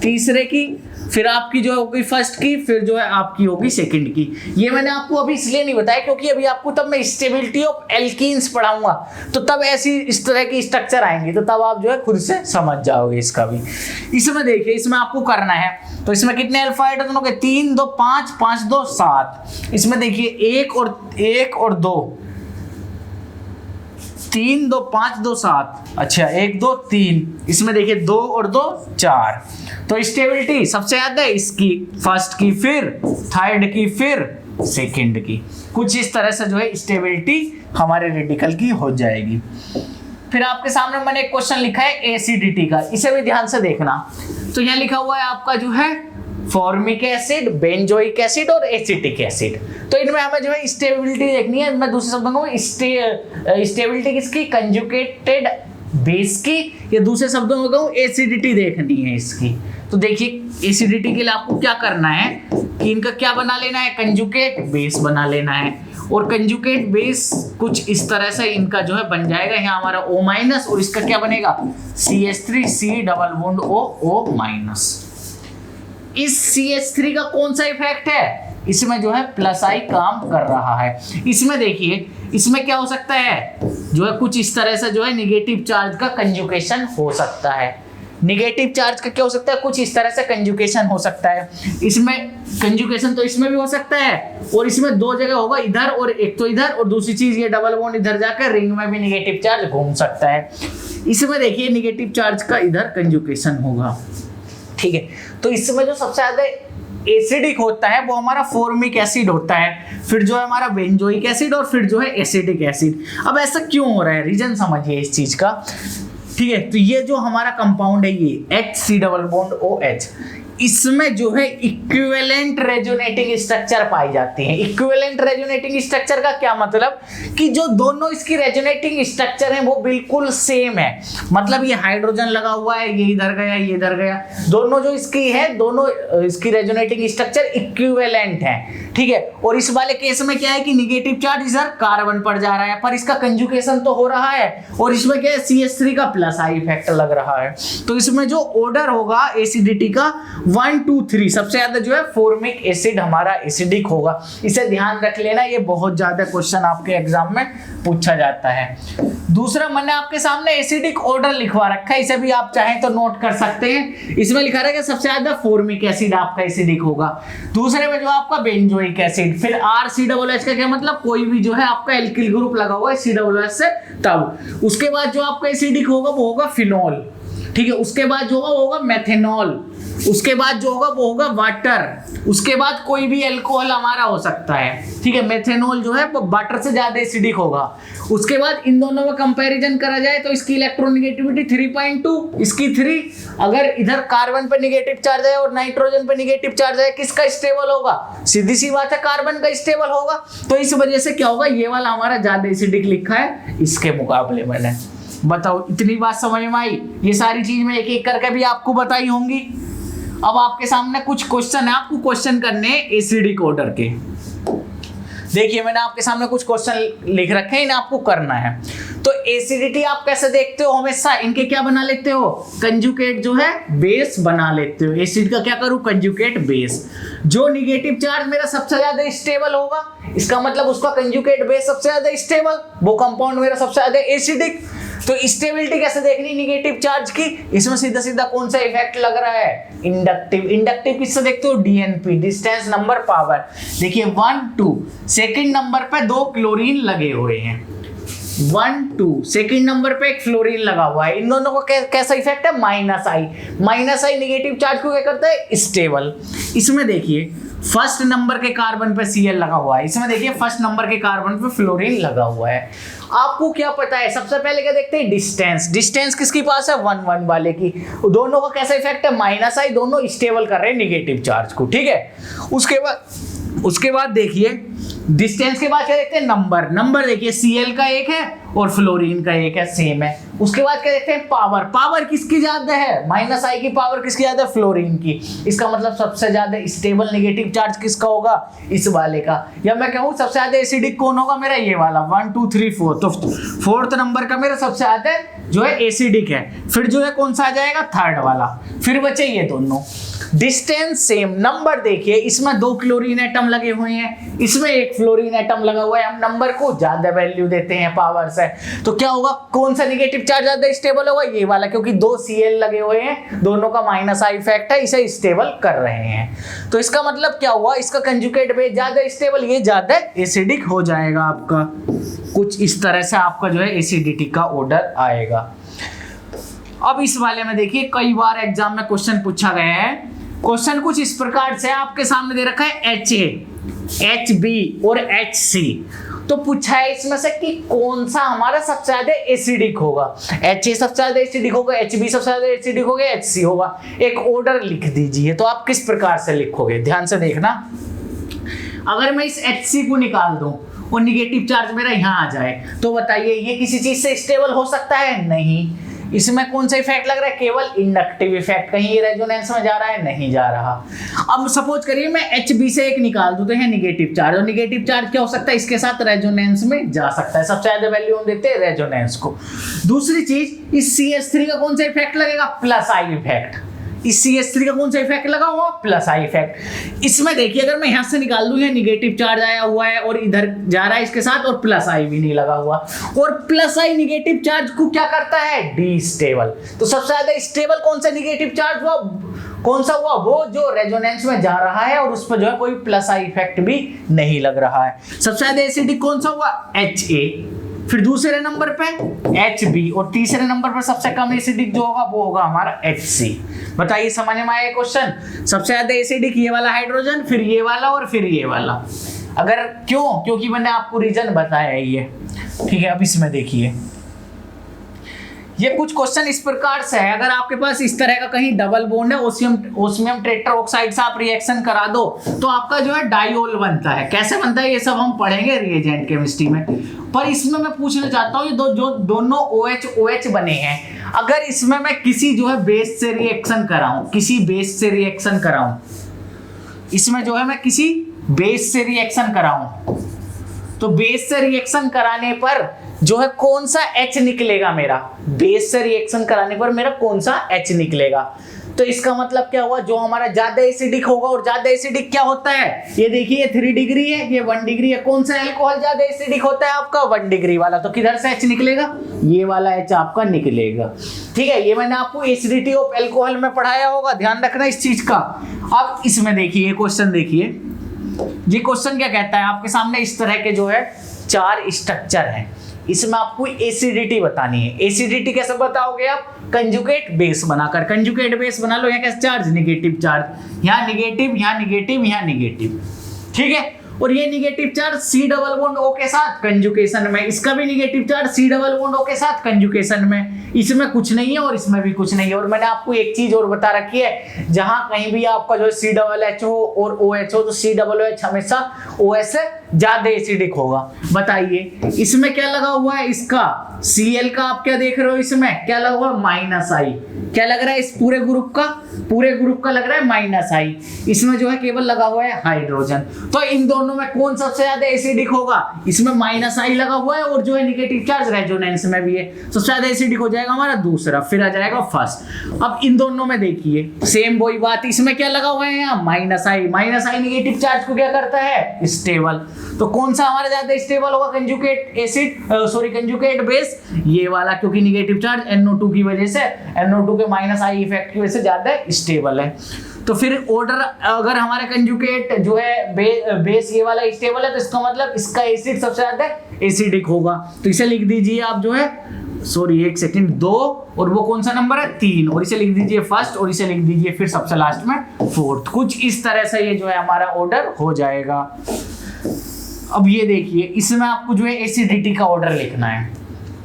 तीसरे की, फिर आपकी जो होगी फर्स्ट की, फिर जो है आपकी होगी सेकंड की। ये मैंने आपको अभी इसलिए नहीं बताया क्योंकि अभी आपको तब मैं स्टेबिलिटी ऑफ एल्कीन्स पढ़ाऊंगा, तो तब ऐसी इस तरह की स्ट्रक्चर आएंगे, तो तब आप जो है खुद से समझ जाओगे इसका भी। इसमें देखिए, इसमें आपको करना है, तो इसमें कितने अल्फा हाइड्रोजन हो गए, 3 2 5 5 2 7। इसमें देखिए 1 और 2, 3 2 5 2 7, अच्छा 1 2 3, इसमें देखिए 2 और 2 4। तो स्टेबिलिटी सबसे ज्यादा इसकी, फर्स्ट की, फिर थर्ड की, फिर सेकंड की। कुछ इस तरह से जो है स्टेबिलिटी हमारे रेडिकल की हो जाएगी। फिर आपके सामने मैंने एक क्वेश्चन लिखा है एसिडिटी का, इसे भी ध्यान से देखना। तो यहाँ लिखा हुआ है आपका जो है फॉर्मिक एसिड, बेंजोइक एसिड और एसिटिक एसिड। तो इनमें हमें जो है स्टेबिलिटी देखनी है। मैं दूसरे शब्दों में स्टेबिलिटी किसकी, कंजुगेटेड बेस की, या दूसरे शब्दों में कहूँ एसिडिटी देखनी है इसकी। तो देखिए एसिडिटी के लिए आपको क्या करना है कि इनका क्या बना लेना है, कंजुगेट बेस बना लेना है। और कंजुगेट बेस कुछ इस तरह से इनका जो है बन जाएगा, यहाँ हमारा O- और इसका क्या बनेगा CH3C डबल बॉन्ड O-। इस CH3 का कौन सा इफेक्ट है, इसमें जो है प्लस आई काम कर रहा है। इसमें देखिए इसमें क्या हो सकता है, जो है कुछ इस तरह से जो है निगेटिव चार्ज का कंजुगेशन हो सकता है। निगेटिव चार्ज का क्या हो सकता है, कुछ इस तरह से कंजुगेशन हो सकता है। इसमें कंजुगेशन तो इसमें भी हो सकता है, और इसमें 2 जगह होगा, इधर और एक तो इधर, और दूसरी चीज ये डबल बॉन्ड इधर जाकर रिंग में भी निगेटिव चार्ज घूम सकता है। इसमें देखिए निगेटिव चार्ज का इधर कंजुगेशन होगा, ठीक है। तो इसमें जो सबसे ज्यादा एसिडिक होता है वो हमारा फॉर्मिक एसिड होता है, फिर जो है हमारा बेंजोइक एसिड, और फिर जो है एसिटिक एसिड। अब ऐसा क्यों हो रहा है, रीजन समझिए इस चीज का, ठीक है। तो ये जो हमारा कंपाउंड है ये HC डबल बॉन्ड OH, इसमें जो है इक्विवेलेंट रेजोनेटिंग स्ट्रक्चर पाई जाती है। इक्विवेलेंट रेजोनेटिंग स्ट्रक्चर का क्या मतलब कि जो दोनों इसकी रेजोनेटिंग स्ट्रक्चर है वो बिल्कुल सेम है। मतलब ये हाइड्रोजन लगा हुआ है, ये इधर गया, ये इधर गया, दोनों जो इसकी है, दोनों इसकी रेजोनेटिंग स्ट्रक्चर इक्विवेलेंट है, ठीक है। और इस वाले केस में क्या है कि निगेटिव चार्ज इधर कार्बन पर जा रहा है, पर इसका कंजुगेशन तो हो रहा है, और इसमें क्या है CH3 का प्लस आई इफेक्ट लग रहा है। तो इसमें जो ऑर्डर होगा एसिडिटी का 1 2 3, सबसे ज्यादा जो है फॉर्मिक एसिड हमारा एसिडिक होगा। इसे ध्यान रख लेना, ये बहुत ज्यादा क्वेश्चन आपके एग्जाम में पूछा जाता है। दूसरा मैंने आपके सामने एसिडिक ऑर्डर लिखवा रखा है, इसे भी आप चाहें तो नोट कर सकते हैं। इसमें लिखा रहेगा सबसे ज्यादा फॉर्मिक एसिड आपका एसिडिक होगा, दूसरे में जो आपका बेंजोइक एसिड, फिर RCOOH का क्या मतलब, कोई भी जो है आपका एल्किल ग्रुप लगा हुआ है COOH से, तब उसके बाद जो आपका एसिडिक होगा वो होगा फिनोल, ठीक है। उसके बाद जो होगा मेथेनॉल, उसके बाद जो होगा वो होगा वाटर, उसके बाद कोई भी अल्कोहल हमारा हो सकता है, ठीक है। मेथेनॉल जो है वो वाटर से ज्यादा एसिडिक होगा। उसके बाद इन दोनों में कंपैरिजन करा जाए तो इसकी इलेक्ट्रोनेगेटिविटी 3.2, इसकी 3। अगर इधर कार्बन पे नेगेटिव चार्ज है और नाइट्रोजन पे नेगेटिव चार्ज है, किसका स्टेबल होगा, सीधी सी बात है कार्बन का स्टेबल होगा। तो इस वजह से क्या होगा, ये वाला हमारा ज्यादा एसिडिक लिखा है इसके मुकाबले में। बताओ इतनी बात समझ में आई, ये सारी चीज मैं एक एक करके भी आपको बताई होंगी। अब आपके सामने कुछ क्वेश्चन है, आपको क्वेश्चन करने हैं एसिडिक ऑर्डर के। देखिए मैंने आपके सामने कुछ क्वेश्चन लिख रखे हैं, इन्हें आपको करना है। तो एसिडिटी आप कैसे देखते हो, हमेशा इनके क्या बना लेते हो, कंजुगेट जो है बेस बना लेते हो। एसिड का क्या करूं, कंजुगेट बेस। जो निगेटिव चार्ज मेरा सबसे ज्यादा स्टेबल होगा, इसका मतलब उसका कंजुगेट बेस सबसे ज्यादा स्टेबल, वो कंपाउंड मेरा सबसे ज्यादा एसिडिक। तो स्टेबिलिटी कैसे देखनी नेगेटिव चार्ज की, इसमें सीधा सीधा कौन सा इफेक्ट लग रहा है, इंडक्टिव। इंडक्टिव किससे देखते हो, डीएनपी, डिस्टेंस नंबर पावर। देखिए 1 2 सेकंड नंबर पे 2 क्लोरीन लगे हुए हैं, 1 2 सेकंड नंबर पे एक फ्लोरीन लगा हुआ है, इन दोनों को कैसा इफेक्ट है, माइनस आई। माइनस आई नेगेटिव चार्ज को क्या करता है, स्टेबल। इसमें देखिए फर्स्ट नंबर के कार्बन पे Cl लगा हुआ है, इसमें देखिए फर्स्ट नंबर के कार्बन पे फ्लोरीन लगा हुआ है। आपको क्या पता है, सबसे पहले क्या देखते हैं, डिस्टेंस। डिस्टेंस किसके पास है, 1 1 वाले की। दोनों का कैसा इफेक्ट है, माइनस आई, दोनों स्टेबल कर रहे हैं नेगेटिव चार्ज को, ठीक है। उसके बाद देखिए डिस्टेंस के बाद क्या देखते हैं, नंबर। नंबर देखिए Cl का एक है और फ्लोरीन का एक है, सेम है। उसके बाद क्या देखते हैं, पावर। पावर किसकी ज्यादा है, माइनस आई की पावर किसकी ज्यादा है, फ्लोरीन की। इसका मतलब सबसे ज्यादा स्टेबल नेगेटिव चार्ज किसका होगा, इस वाले का। या मैं कहूँ सबसे ज्यादा एसिडिक कौन होगा, मेरा ये वाला 1 2 3 4। तो फोर्थ नंबर का मेरा सबसे ज्यादा जो है एसिडिक है। फिर जो है कौन सा आ जाएगा, थर्ड वाला। फिर बचे ये दोनों। डिस्टेंस सेम, नंबर देखिए इसमें 2 क्लोरीन एटम लगे हुए हैं, इसमें एक फ्लोरीन एटम लगा हुआ है। हम नंबर को ज्यादा वैल्यू देते हैं पावर से, तो क्या होगा, कौन सा नेगेटिव चार्ज ज्यादा स्टेबल होगा, ये वाला, क्योंकि 2 Cl लगे हुए हैं, दोनों का माइनस आई इफेक्ट है, इसे स्टेबल कर रहे हैं। तो इसका मतलब क्या हुआ, इसका कंजुगेट बेस ज्यादा स्टेबल, ये ज्यादा एसिडिक हो जाएगा आपका। कुछ इस तरह से आपका जो है एसिडिटी का ऑर्डर आएगा। अब इस वाले में देखिए कई बार एग्जाम में क्वेश्चन पूछा गया है। क्वेश्चन कुछ इस प्रकार से आपके सामने दे रखा है Ha, Hb और Hc। तो पूछा है इसमें से कि कौन सा हमारा सबसे ज्यादा एसिडिक होगा। Ha सबसे ज्यादा एसिडिक होगा, Hb सबसे ज्यादा एसिडिक होगा, Hc होगा। एक ऑर्डर लिख दीजिए। तो आप किस प्रकार से लिखोगे, ध्यान से देखना। अगर मैं इस Hc को निकाल दूं और निगेटिव चार्ज मेरा यहाँ आ जाए, तो बताइए ये किसी चीज से स्टेबल हो सकता है, नहीं। इसमें कौन सा इफेक्ट लग रहा है, केवल इंडक्टिव इफेक्ट। कहीं ये रेजोनेंस में जा रहा है, नहीं जा रहा। अब सपोज करिए मैं Hb से एक निकाल दूं, तो है निगेटिव चार्ज, और निगेटिव चार्ज क्या हो सकता है, इसके साथ रेजोनेंस में जा सकता है। सबसे ज्यादा वैल्यू हम देते हैं रेजोनेंस को। दूसरी चीज, इस CH3 का कौन सा इफेक्ट लगेगा, प्लस आई इफेक्ट। इस CH3 का कौन सा इफेक्ट लगा हुआ, प्लस आई इफेक्ट। इसमें देखिए अगर मैं यहां से निकाल दूं, ये निगेटिव चार्ज आया हुआ है और इधर जा रहा है इसके साथ, और प्लस आई भी नहीं लगा हुआ। और प्लस आई निगेटिव चार्ज को क्या करता है, डी स्टेबल। तो सबसे ज्यादा स्टेबल कौन सा निगेटिव चार्ज हुआ, कौन सा हुआ, वो जो रेजोनेंस में जा रहा है और उस पर जो है कोई प्लस आई इफेक्ट भी नहीं लग रहा है। सबसे ज्यादा एसिडिक कौन सा हुआ, Ha। फिर दूसरे नंबर पे Hb, और तीसरे नंबर पर सबसे कम एसिडिक जो होगा वो होगा हमारा Hc। बताइए समझ में आया क्वेश्चन। सबसे ज्यादा एसिडिक ये वाला हाइड्रोजन, फिर ये वाला और फिर ये वाला। अगर क्यों, क्योंकि मैंने आपको रीजन बताया है ये, ठीक है। अब इसमें देखिए ये कुछ क्वेश्चन इस प्रकार से है। अगर आपके पास इस तरह का कहीं डबल बॉन्ड है, ओस्मियम टेट्राऑक्साइड से आप रिएक्शन करा दो, तो आपका जो है डाइओल बनता है। कैसे बनता है ये सब हम पढ़ेंगे रिएजेंट केमिस्ट्री में। पर इसमें मैं पूछना चाहता हूँ, ये जो दोनों OH बने हैं, अगर इसमें मैं किसी जो है बेस से रिएक्शन कराऊं, किसी बेस से रिएक्शन कराऊं, इसमें जो है मैं किसी बेस से रिएक्शन कराऊं, तो बेस से रिएक्शन कराने पर जो है कौन सा H निकलेगा मेरा, बेस से रिएक्शन कराने पर मेरा कौन सा H निकलेगा। तो इसका मतलब क्या हुआ, जो हमारा ज्यादा एसिडिक होगा, और ज्यादा एसिडिक क्या होता है, ये देखिए 3 डिग्री है, ये 1 डिग्री है। कौन सा अल्कोहल ज्यादा एसिडिक होता है आपका, 1 डिग्री वाला। तो किधर से H निकलेगा, ये वाला H आपका निकलेगा, ठीक है। ये मैंने आपको एसिडिटी ऑफ अल्कोहल में पढ़ाया होगा, ध्यान रखना इस चीज का। अब इसमें देखिए क्वेश्चन, देखिए ये क्वेश्चन क्या कहता है, आपके सामने इस तरह के जो है 4 स्ट्रक्चर हैं, इसमें आपको एसिडिटी बतानी है। एसिडिटी कैसे बताओगे आप, कंजुगेट बेस बनाकर। कंजुगेट बेस बना लो, यहाँ कैसे चार्ज, निगेटिव चार्ज, यहाँ निगेटिव, यहाँ निगेटिव, यहाँ निगेटिव, ठीक है। और ये negative charge C double bond O के साथ कंजुगेशन में, इसका भी negative charge C double bond O के साथ कंजुगेशन में। इसमें कुछ नहीं है और इसमें भी कुछ नहीं है। और मैंने आपको एक चीज और बता रखी है, जहां कहीं भी आपका जो C डबल H हो और OH हो, तो C डबल OH हमेशा OH से ज्यादा एसिडिक होगा। बताइए इसमें क्या लगा हुआ है, इसका Cl का आप क्या देख रहे हो, इसमें क्या लगा हुआ है, माइनस आई। क्या लग रहा है इस पूरे ग्रुप का लग रहा है माइनस आई। इसमें जो है केवल लगा हुआ है हाइड्रोजन। तो इन दोनों में कौन सबसे ज्यादा एसिडिक होगा, इसमें माइनस आई लगा हुआ है और जो है निगेटिव चार्ज रेजोनेंस में भी है, सबसे ज्यादा एसिडिक हो जाएगा हमारा दूसरा, फिर आ जाएगा फर्स्ट। अब इन दोनों में देखिए सेम वही बात, इसमें क्या लगा हुआ है, यहाँ माइनस आई। माइनस आई निगेटिव चार्ज को क्या करता है, स्टेबल। तो कौन सा हमारा ज्यादा स्टेबल होगा conjugate acid, sorry conjugate base, ये वाला, क्योंकि निगेटिव चार्ज NO2 की वजह से, NO2 के माइनस आई इफेक्ट की वजह से ज्यादा स्टेबल है। तो फिर ऑर्डर अगर हमारा कंजुगेट जो है बेस ये वाला स्टेबल है, तो इसका मतलब इसका एसिड सबसे ज्यादा एसिडिक होगा। तो इसे लिख दीजिए आप जो है, सॉरी एक सेकंड, 2, और वो कौन सा नंबर है 3, और इसे लिख दीजिए फर्स्ट, और इसे लिख दीजिए फिर सबसे लास्ट में 4th। कुछ इस तरह से ये जो है हमारा ऑर्डर हो जाएगा। अब ये देखिए, इसमें आपको जो है एसिडिटी का ऑर्डर लिखना है।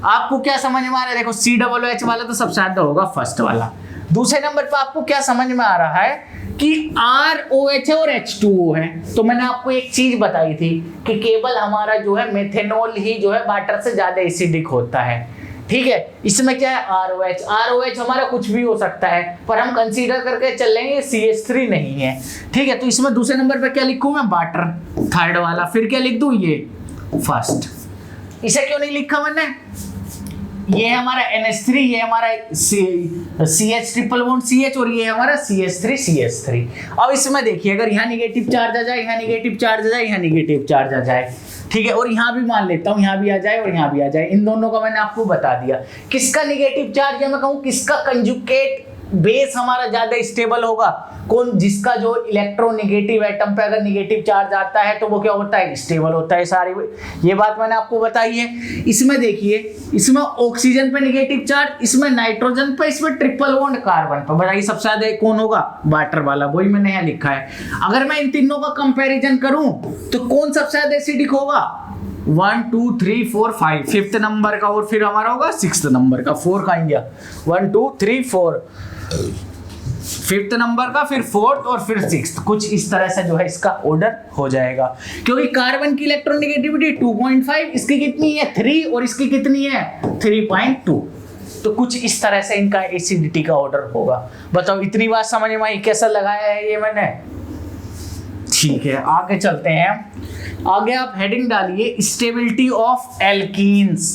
आपको क्या समझ में आ रहा है? देखो COOH वाला तो सबसे ज्यादा होगा फर्स्ट वाला। दूसरे नंबर पर आपको क्या समझ में आ रहा है कि ROH है और H2O है। तो मैंने आपको एक चीज बताई थी कि केवल हमारा जो है मेथेनॉल ही जो है वाटर से ज्यादा एसिडिक होता है, ठीक है। इसमें क्या है ROH हमारा कुछ भी हो सकता है, पर हम कंसीडर करके चल लेंगे CH3 नहीं है, ठीक है। तो इसमें दूसरे नंबर पे क्या लिखूं मैं? वाटर, थर्ड वाला। फिर क्या लिख दूं? ये फर्स्ट। इसे क्यों नहीं लिखा मैंने? ये हमारा NH3, ये हमारा CH ट्रिपल बॉन्ड CH, और ये हमारा CH3। अब इसमें देखिए, अगर यहाँ निगेटिव चार्ज आ जाए, यहाँ निगेटिव चार्ज आ जाए, यहाँ निगेटिव चार्ज आ जाए, ठीक है, और यहाँ भी मान लेता हूँ यहाँ भी आ जाए और यहाँ भी आ जाए, इन दोनों का मैंने आपको बता दिया। किसका निगेटिव चार्ज, या मैं कहूँ किसका कंजुगेट बेस हमारा ज्यादा स्टेबल होगा? कौन? जिसका जो इलेक्ट्रोनेगेटिव एटम पे अगर निगेटिव चार्ज आता है तो वो क्या होता है? स्टेबल होता है। सारी ये बात मैंने आपको बताई है। इसमें देखिए, इसमें ऑक्सीजन पे निगेटिव चार्ज, इसमें नाइट्रोजन पे, इसमें ट्रिपल बॉन्ड कार्बन पे। बताइए सबसे ज्यादा कौन होगा? वाटर वाला, वही मैंने यहाँ लिखा है। अगर मैं इन तीनों का कंपेरिजन करूं तो कौन सबसे ज्यादा एसिडिक होगा? 1 2 3 4 5, 5th नंबर का, और फिर हमारा होगा 6th नंबर का। 4 का इंडिया 1 2 3 4, 5th नंबर का, फिर 4th और फिर 6th। कुछ इस तरह से जो है इसका ऑर्डर हो जाएगा, क्योंकि कार्बन की इलेक्ट्रोनेगेटिविटी 2.5, इसकी कितनी है 3, और इसकी कितनी है 3.2। तो कुछ इस तरह से इनका एसिडिटी का ऑर्डर होगा। बताओ इतनी बात समझ में आई? कैसा लगाया है ये मैंने? ठीक है, आगे चलते हैं। आगे आप हेडिंग डालिए stability of alkenes.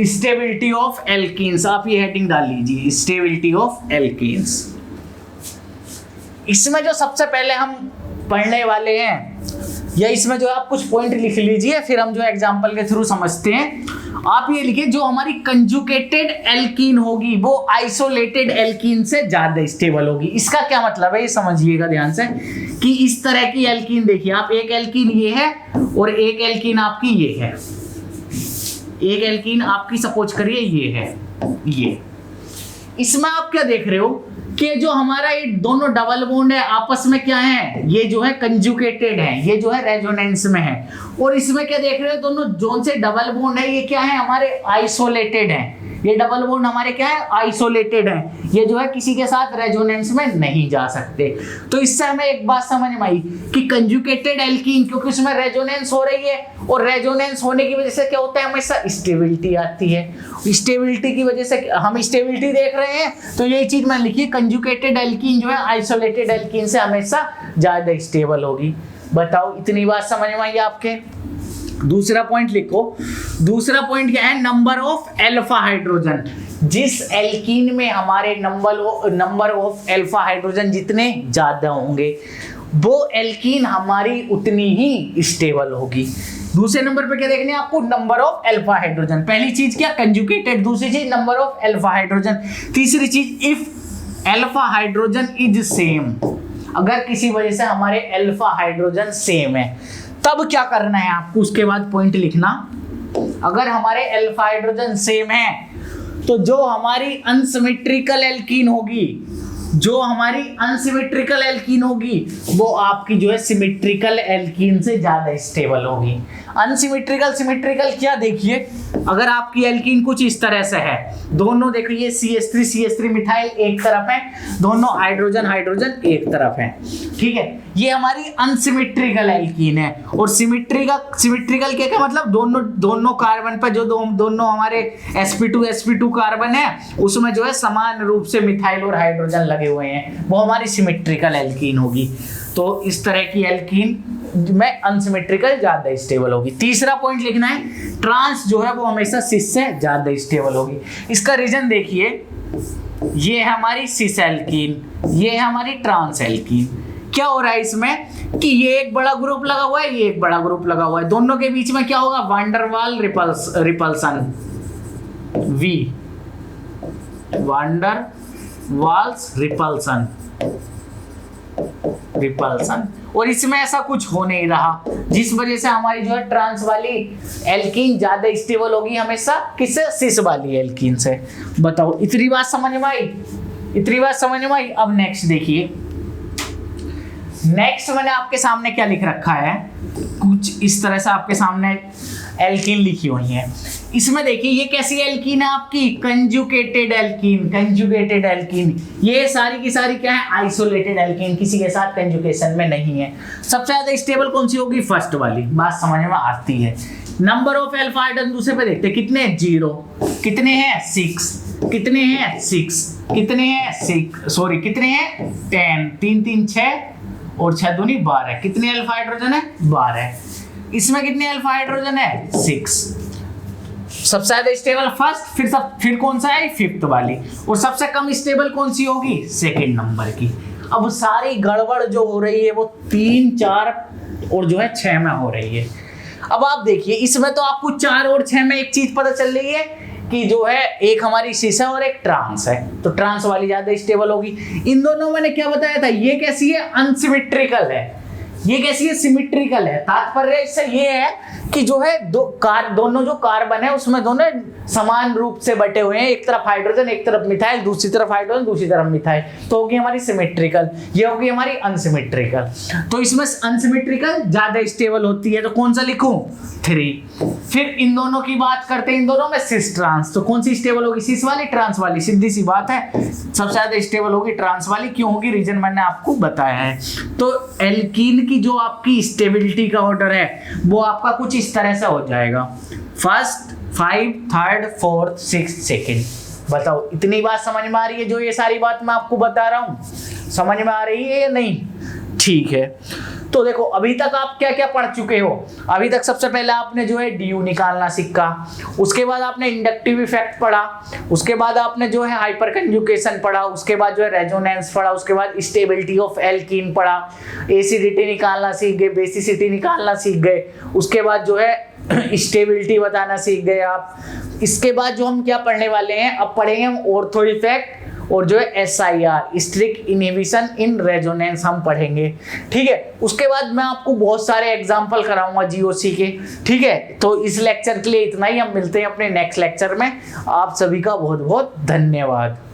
Stability of alkenes, आप ये हेडिंग डाल लीजिए, स्टेबिलिटी ऑफ एल्कीन्स। इसमें जो सबसे पहले हम पढ़ने वाले हैं, या इसमें जो आप कुछ पॉइंट लिख लीजिए, फिर हम जो एग्जांपल के थ्रू समझते हैं। आप ये लिखिए, जो हमारी कंजुगेटेड एल्कीन होगी वो आइसोलेटेड एल्कीन से ज्यादा स्टेबल होगी। इसका क्या मतलब है ये समझिएगा ध्यान से, कि इस तरह की एल्कीन देखिए आप, एक एल्कीन ये है और एक एल्कीन आपकी ये है। एक एल्कीन आपकी सपोज करिए ये है, ये। इसमें आप क्या देख रहे हो कि जो हमारा ये दोनों डबल बॉन्ड है आपस में क्या है? ये जो है कंजुगेटेड है, ये जो है रेजोनेंस में है। और इसमें क्या देख रहे हो? दोनों जोन से डबल बॉन्ड है, ये क्या है? हमारे आइसोलेटेड है। ये डबल बॉन्ड हमारे क्या है? आइसोलेटेड है। ये जो है किसी के साथ रेजोनेंस में नहीं जा सकते। तो इससे हमें एक बात समझ में आई कि कंजुगेटेड एल्कीन, क्योंकि उसमें रेजोनेंस हो रही है, और रेजोनेंस होने की वजह से क्या होता है? हमेशा स्टेबिलिटी आती है। स्टेबिलिटी की वजह से हम स्टेबिलिटी देख रहे हैं, तो यही चीज मैंने लिखी, कंजुगेटेड एल्कीन जो है आइसोलेटेड एल्कीन से हमेशा ज्यादा स्टेबल होगी। बताओ इतनी बात समझ में आई आपके? दूसरा पॉइंट लिखो। दूसरा पॉइंट क्या है? Number of alpha hydrogen. जिस एल्कीन में हमारे नंबर ऑफ अल्फा हाइड्रोजन जितने ज्यादा होंगे, वो एल्कीन हमारी उतनी ही स्टेबल होगी। दूसरे नंबर पे क्या देखने हैं आपको? Number of alpha hydrogen. पहली चीज क्या? कंजुगेटेड। दूसरी चीज नंबर ऑफ अल्फा हाइड्रोजन। तीसरी चीज if alpha hydrogen is same. अगर किसी वजह से हमारे अल्फा हाइड्रोजन सेम है, तब क्या करना है आपको? उसके बाद पॉइंट लिखना। अगर हमारे अल्फा हाइड्रोजन सेम है, तो जो हमारी अनसिमेट्रिकल एल्कीन होगी, जो हमारी अनसिमेट्रिकल एल्कीन होगी, वो आपकी जो है सिमेट्रिकल एल्कीन से ज्यादा स्टेबल होगी। अनसिमेट्रिकल सिमेट्रिकल क्या? देखिए, अगर आपकी एल्कीन कुछ इस तरह से है, दोनों देखो ये CH3 मिथाइल एक तरफ है, दोनों हाइड्रोजन हाइड्रोजन एक तरफ है, ठीक है। ये हमारी अनसिमेट्रिकल एल्कीन है। और सिमेट्रिकल क्या मतलब? दोनों कार्बन पर जो दोनों हमारे sp2 कार्बन है, उसमें जो है समान रूप से मिथाइल और हाइड्रोजन लगे हुए हैं, वो हमारी सिमेट्रिकल एल्कीन होगी। तो इस तरह की एल्कीन में अनसिमेट्रिकल ज्यादा स्टेबल होगी। तीसरा पॉइंट लिखना है, ट्रांस जो है वो हमेशा सिस से ज्यादा स्टेबल होगी। इसका रीजन देखिए, ये है हमारी सिस एल्कीन, ये है हमारी ट्रांस एल्कीन। क्या हो रहा है इसमें कि ये एक बड़ा ग्रुप लगा हुआ है, ये एक बड़ा ग्रुप लगा हुआ है, दोनों के बीच में क्या होगा, वांडरवाल रिपल्सन V, वांडरवाल्स रिपल्सन, और इसमें ऐसा कुछ हो नहीं रहा, जिस वजह से हमारी जो है ट्रांस वाली एल्कीन ज्यादा स्टेबल होगी हमेशा किससे, सिस वाली एल्कीन से। बताओ इतनी बात समझ में आई, इतनी बात समझ में आई। अब नेक्स्ट देखिए, नेक्स्ट मैंने आपके सामने क्या लिख रखा है, कुछ इस तरह से आपके सामने एल्कीन लिखी हुई है। इसमें देखिए ये कैसी एल्कीन है आपकी, कंजुगेटेड एल्कीन, कंजुगेटेड एल्कीन। ये सारी की सारी क्या है, आइसोलेटेड एल्कीन, किसी के साथ कंजुगेशन में नहीं है। सबसे ज्यादा स्टेबल कौन सी होगी, फर्स्ट वाली, बात समझ में आती है। नंबर ऑफ अल्फा हाइड्रोजन दूसरे पे देखते हैं, कितने, 0, कितने हैं 6, कितने हैं 6, कितने हैं 6, सॉरी कितने हैं 10, 3 3 6 और 6 दूनी 12, कितने अल्फा हाइड्रोजन है 12, इसमें कितने अल्फा हाइड्रोजन है 6। सबसे ज्यादा स्टेबल फर्स्ट, फिर कौन सा है, फिफ्थ वाली, और सबसे कम स्टेबल कौन सी होगी, सेकंड नंबर की। अब सारी गड़बड़ जो हो रही है वो 3 4 और जो है 6 में हो रही है। अब आप देखिए इसमें तो आपको 4 और 6 में एक चीज पता चल रही है कि जो है एक हमारी सिस है और एक ट्रांस है, तो ट्रांस वाली ज्यादा स्टेबल होगी। इन दोनों मैंने क्या बताया था, ये कैसी है, अनसिमेट्रिकल है, ये कैसी है, सिमेट्रिकल है। तात्पर्य इससे ये है कि जो है दोनों जो कार्बन है उसमें दोनों समान रूप से बटे हुए हैं, एक तरफ हाइड्रोजन एक तरफ मिथाइल, दूसरी तरफ हाइड्रोजन दूसरी तरफ मिथाइल, तो होगी हमारी सिमेट्रिकल, ये होगी हमारी अनसिमेट्रिकल। तो इसमें अनसिमेट्रिकल ज्यादा स्टेबल होती है, तो कौन सा लिखूं, 3। फिर इन दोनों की बात करते हैं, इन दोनों में सिस ट्रांस, तो कौन सी स्टेबल होगी, सिस वाली ट्रांस वाली, सीधी सी बात है, सबसे ज्यादा स्टेबल होगी ट्रांस वाली। क्यों होगी, रीजन मैंने आपको बताया है। तो एल्कीन की जो आपकी स्टेबिलिटी का ऑर्डर है वो आपका कुछ इस तरह से हो जाएगा, first 5 third 4th 6th second. बताओ इतनी बात समझ में आ रही है, जो ये सारी बात मैं आपको बता रहा हूं समझ में आ रही है या नहीं, ठीक है। तो देखो अभी तक आप क्या क्या पढ़ चुके हो, अभी तक सबसे पहले आपने जो है डी निकालना सीखा, उसके बाद आपने इंडक्टिव इफेक्ट पढ़ा, उसके बाद आपने जो है हाइपर कंजुगेशन पढ़ा, उसके बाद जो है रेजोनेंस पढ़ा, उसके बाद स्टेबिलिटी ऑफ एल्कीन पढ़ा, एसिडिटी निकालना सीख गए, बेसिसिटी निकालना सीख गए, उसके बाद जो है स्टेबिलिटी बताना सीख गए आप। इसके बाद जो हम क्या पढ़ने वाले हैं, अब पढ़ेंगे हम ऑर्थो इफेक्ट और जो है SIR, strict inhibition in resonance हम पढ़ेंगे, ठीक है। उसके बाद मैं आपको बहुत सारे एग्जांपल कराऊंगा GOC के, ठीक है। तो इस लेक्चर के लिए इतना ही, हम मिलते हैं अपने नेक्स्ट लेक्चर में। आप सभी का बहुत बहुत धन्यवाद।